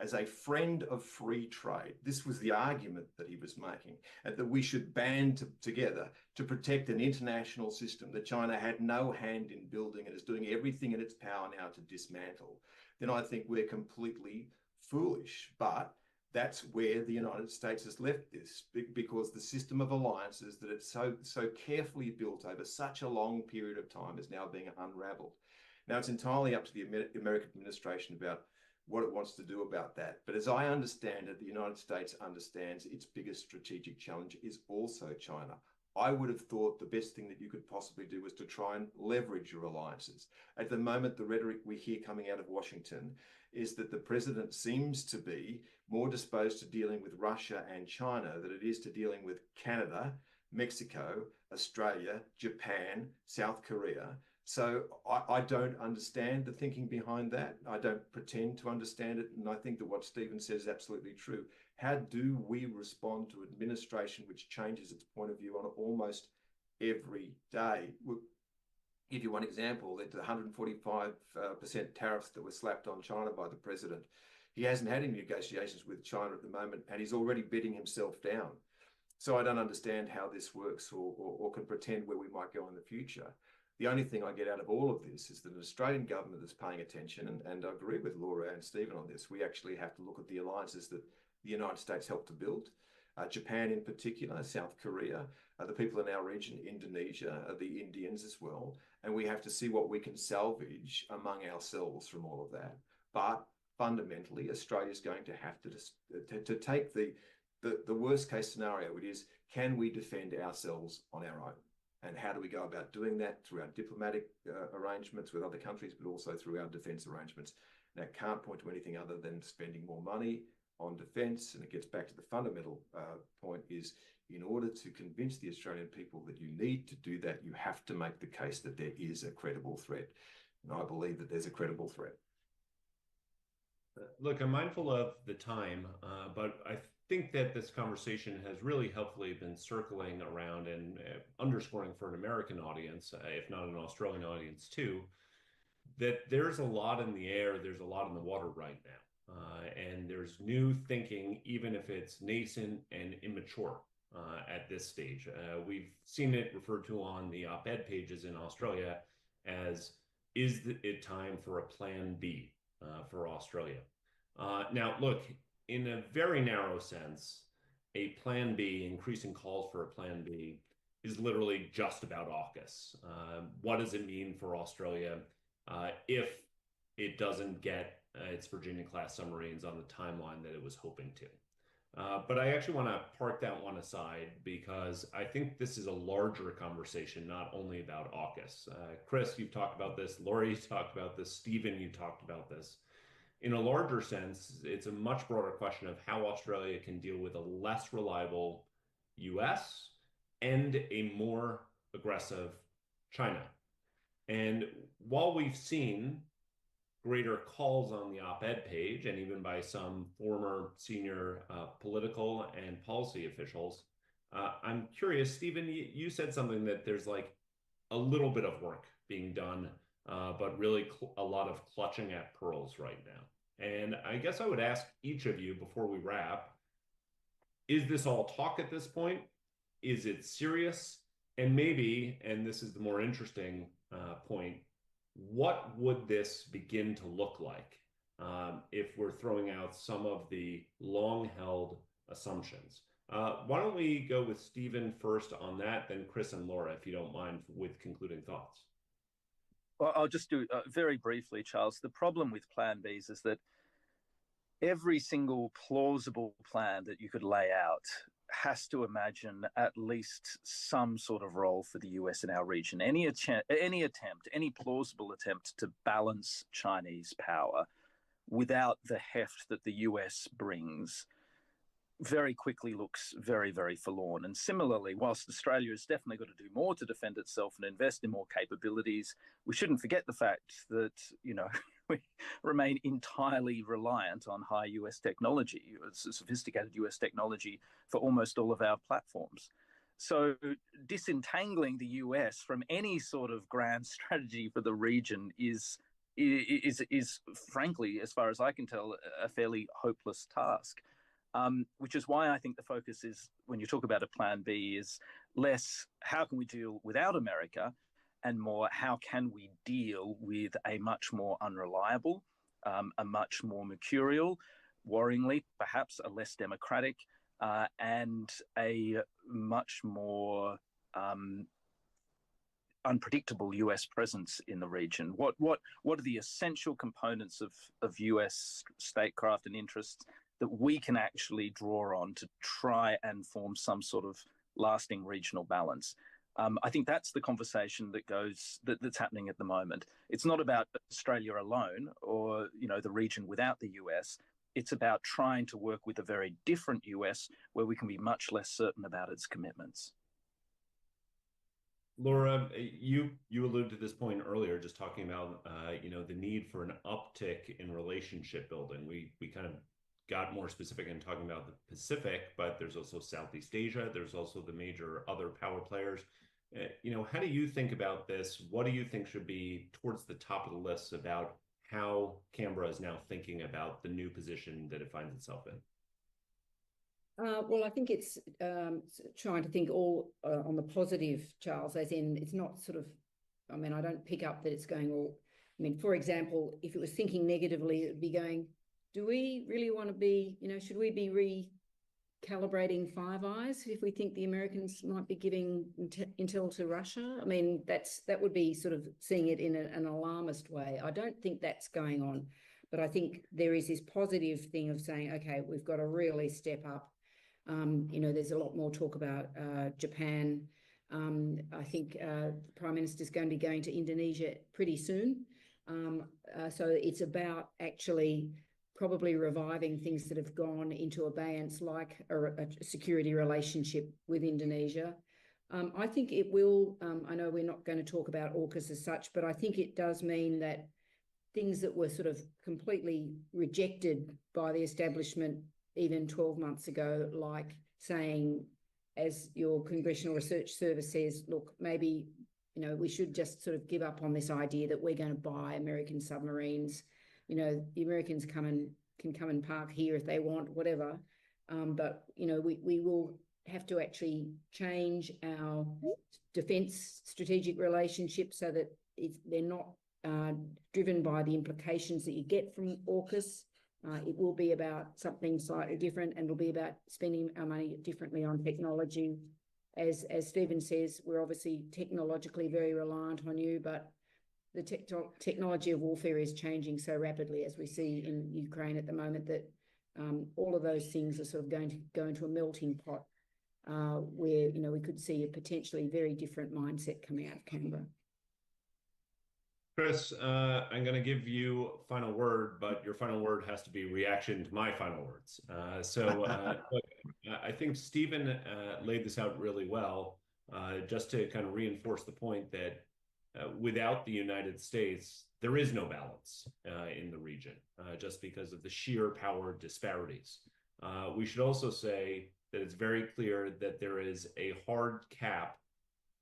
as a friend of free trade, this was the argument that he was making, and that we should band together to protect an international system that China had no hand in building and is doing everything in its power now to dismantle, then I think we're completely foolish. But that's where the United States has left this, because the system of alliances that it's so carefully built over such a long period of time is now being unraveled. Now, it's entirely up to the American administration about what it wants to do about that. But as I understand it, the United States understands its biggest strategic challenge is also China. I would have thought the best thing that you could possibly do was to try and leverage your alliances. At the moment, the rhetoric we hear coming out of Washington is that the president seems to be more disposed to dealing with Russia and China than it is to dealing with Canada, Mexico, Australia, Japan, South Korea. So I don't understand the thinking behind that. I don't pretend to understand it. And I think that what Stephen says is absolutely true. How do we respond to administration which changes its point of view on almost every day? We'll give you one example, that the 145% tariffs that were slapped on China by the president. He hasn't had any negotiations with China at the moment, and he's already bidding himself down. So I don't understand how this works or can pretend where we might go in the future. The only thing I get out of all of this is that an Australian government is paying attention, and I agree with Laura and Stephen on this. We actually have to look at the alliances that the United States helped to build. Japan in particular, South Korea, the people in our region, Indonesia, the Indians as well. And we have to see what we can salvage among ourselves from all of that. But fundamentally, Australia is going to have to take the worst case scenario, which is, can we defend ourselves on our own? And how do we go about doing that? Through our diplomatic arrangements with other countries, but also through our defence arrangements. And that can't point to anything other than spending more money on defence. And it gets back to the fundamental point is, in order to convince the Australian people that you need to do that, you have to make the case that there is a credible threat. And I believe that there's a credible threat. Look, I'm mindful of the time, but I think that this conversation has really helpfully been circling around and underscoring for an American audience, if not an Australian audience too, that there's a lot in the air, there's a lot in the water right now. And there's new thinking, even if it's nascent and immature at this stage. We've seen it referred to on the op-ed pages in Australia as, is it time for a plan B for Australia? Now, look, in a very narrow sense, a plan B, increasing calls for a plan B, is literally just about AUKUS. What does it mean for Australia if it doesn't get its Virginia-class submarines on the timeline that it was hoping to? But I actually want to park that one aside because I think this is a larger conversation, not only about AUKUS. Chris, you've talked about this. Laura, you talked about this. Stephen, you talked about this. In a larger sense, it's a much broader question of how Australia can deal with a less reliable US and a more aggressive China. And while we've seen greater calls on the op-ed page and even by some former senior political and policy officials, I'm curious, Stephen, you said something that there's like a little bit of work being done, but really a lot of clutching at pearls right now. And I guess I would ask each of you before we wrap, is this all talk at this point? Is it serious? And maybe, and this is the more interesting point, what would this begin to look like if we're throwing out some of the long-held assumptions? Why don't we go with Stephen first on that, then Chris and Laura, if you don't mind, with concluding thoughts. Well, I'll just do very briefly, Charles. The problem with Plan Bs is that every single plausible plan that you could lay out has to imagine at least some sort of role for the US in our region. Any plausible attempt to balance Chinese power without the heft that the US brings very quickly looks very, very forlorn. And similarly, whilst Australia has definitely got to do more to defend itself and invest in more capabilities, we shouldn't forget the fact that, you know, we remain entirely reliant on high US technology, sophisticated US technology for almost all of our platforms. So disentangling the US from any sort of grand strategy for the region is frankly, as far as I can tell, a fairly hopeless task. Which is why I think the focus is, when you talk about a plan B, is less how can we deal without America and more how can we deal with a much more unreliable, a much more mercurial, worryingly perhaps a less democratic, and a much more unpredictable US presence in the region. What are the essential components of US statecraft and interests that we can actually draw on to try and form some sort of lasting regional balance? I think that's the conversation that's happening at the moment. It's not about Australia alone or, you know, the region without the US. It's about trying to work with a very different US where we can be much less certain about its commitments. Laura, you alluded to this point earlier, just talking about you know, the need for an uptick in relationship building. We kind of got more specific in talking about the Pacific, but there's also Southeast Asia. There's also the major other power players. You know, how do you think about this? What do you think should be towards the top of the list about how Canberra is now thinking about the new position that it finds itself in? Well, I think it's trying to think all on the positive, Charles, as in it's not sort of, I mean, I don't pick up that it's going all, I mean, for example, if it was thinking negatively, it would be going, do we really want to be, you know, should we be recalibrating Five Eyes if we think the Americans might be giving intel to Russia? I mean, that would be sort of seeing it in an alarmist way. I don't think that's going on, but I think there is this positive thing of saying, okay, we've got to really step up. You know, there's a lot more talk about Japan. I think the Prime Minister is going to be going to Indonesia pretty soon. So it's about actually probably reviving things that have gone into abeyance, like a security relationship with Indonesia. I think it will, I know we're not going to talk about AUKUS as such, but I think it does mean that things that were sort of completely rejected by the establishment even 12 months ago, like saying, as your Congressional Research Service says, look, maybe, you know, we should just sort of give up on this idea that we're going to buy American submarines. You know, the Americans can come and park here if they want, whatever. But, you know, we will have to actually change our defence strategic relationship so that they're not driven by the implications that you get from AUKUS. It will be about something slightly different, and it'll be about spending our money differently on technology. As Stephen says, we're obviously technologically very reliant on you, but the technology of warfare is changing so rapidly, as we see in Ukraine at the moment, that all of those things are sort of going to go into a melting pot where, you know, we could see a potentially very different mindset coming out of Canberra. Chris, I'm going to give you final word, but your final word has to be reaction to my final words. Look, I think Stephen laid this out really well, just to kind of reinforce the point that without the United States, there is no balance in the region, just because of the sheer power disparities. We should also say that it's very clear that there is a hard cap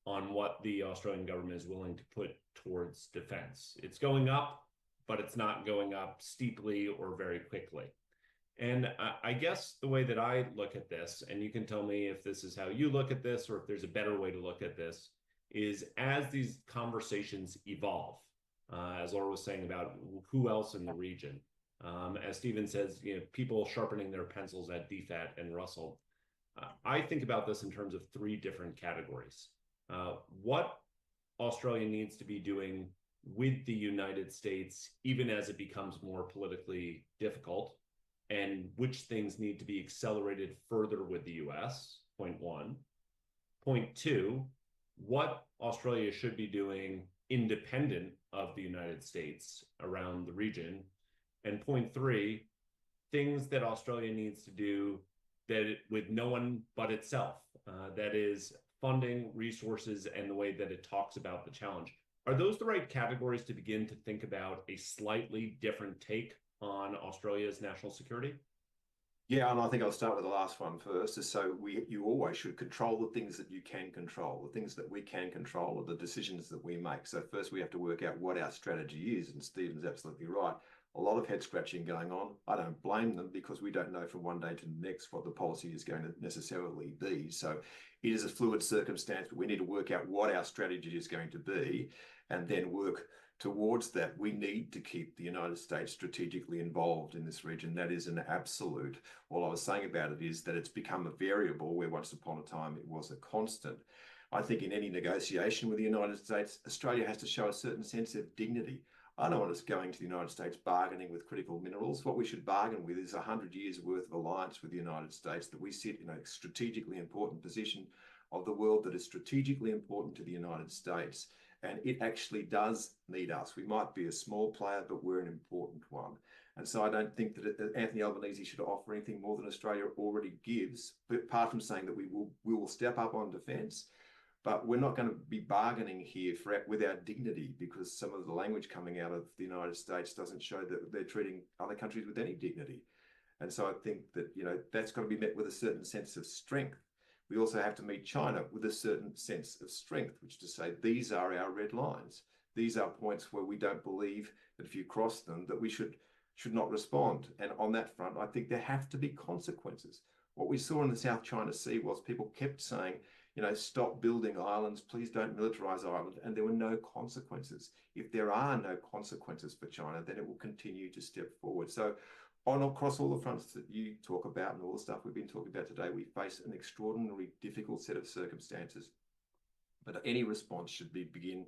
on what the Australian government is willing to put towards defense. It's going up, but it's not going up steeply or very quickly. And I guess the way that I look at this, and you can tell me if this is how you look at this or if there's a better way to look at this, is as these conversations evolve, as Laura was saying about who else in the region, as Stephen says, you know, people sharpening their pencils at DFAT and Russell. I think about this in terms of three different categories. What Australia needs to be doing with the United States, even as it becomes more politically difficult, and which things need to be accelerated further with the US, point one. Point two, what Australia should be doing independent of the United States around the region. And point three, things that Australia needs to do with no one but itself, that is funding, resources, and the way that it talks about the challenge. Are those the right categories to begin to think about a slightly different take on Australia's national security? Yeah, and I think I'll start with the last one first. So you always should control the things that you can control. The things that we can control are the decisions that we make. So first we have to work out what our strategy is, and Stephen's absolutely right. A lot of head scratching going on. I don't blame them, because we don't know from one day to the next what the policy is going to necessarily be. So it is a fluid circumstance, but we need to work out what our strategy is going to be and then work towards that. We need to keep the United States strategically involved in this region. That is an absolute. All I was saying about it is that it's become a variable where once upon a time it was a constant. I think in any negotiation with the United States, Australia has to show a certain sense of dignity. I don't want us going to the United States bargaining with critical minerals. What we should bargain with is 100 years worth of alliance with the United States, that we sit in a strategically important position of the world that is strategically important to the United States. And it actually does need us. We might be a small player, but we're an important one. And so I don't think that Anthony Albanese should offer anything more than Australia already gives, but apart from saying that we will step up on defence. But we're not going to be bargaining here with our dignity, because some of the language coming out of the United States doesn't show that they're treating other countries with any dignity. And so I think that, you know, that's got to be met with a certain sense of strength. We also have to meet China with a certain sense of strength, which is to say, these are our red lines. These are points where we don't believe that if you cross them, that we should not respond. And on that front, I think there have to be consequences. What we saw in the South China Sea was people kept saying, you know, stop building islands, please don't militarize Ireland, and there were no consequences. If there are no consequences for China, then it will continue to step forward. So across all the fronts that you talk about and all the stuff we've been talking about today, we face an extraordinarily difficult set of circumstances. But any response should begin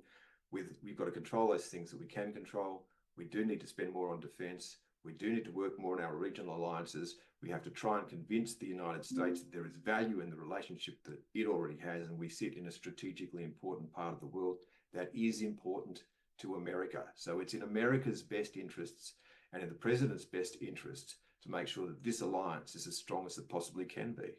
with, we've got to control those things that we can control. We do need to spend more on defence. We do need to work more on our regional alliances. We have to try and convince the United States that there is value in the relationship that it already has, and we sit in a strategically important part of the world that is important to America. So it's in America's best interests, and in the president's best interest to make sure that this alliance is as strong as it possibly can be.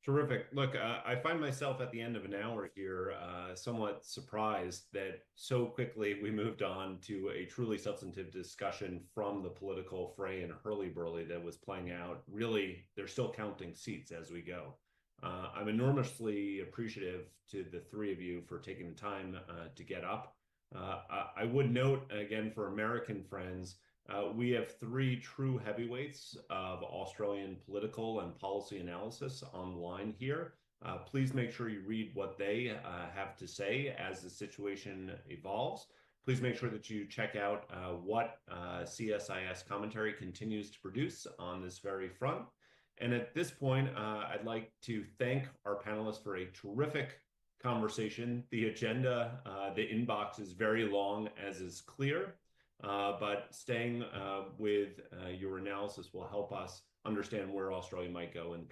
Terrific. Look, I find myself at the end of an hour here somewhat surprised that so quickly we moved on to a truly substantive discussion from the political fray and hurly-burly that was playing out. Really, they're still counting seats as we go. I'm enormously appreciative to the three of you for taking the time to get up. I would note, again, for American friends, we have three true heavyweights of Australian political and policy analysis on the line here. Please make sure you read what they have to say as the situation evolves. Please make sure that you check out what CSIS commentary continues to produce on this very front. And at this point, I'd like to thank our panelists for a terrific conversation. The agenda, the inbox is very long, as is clear. But staying with your analysis will help us understand where Australia might go in the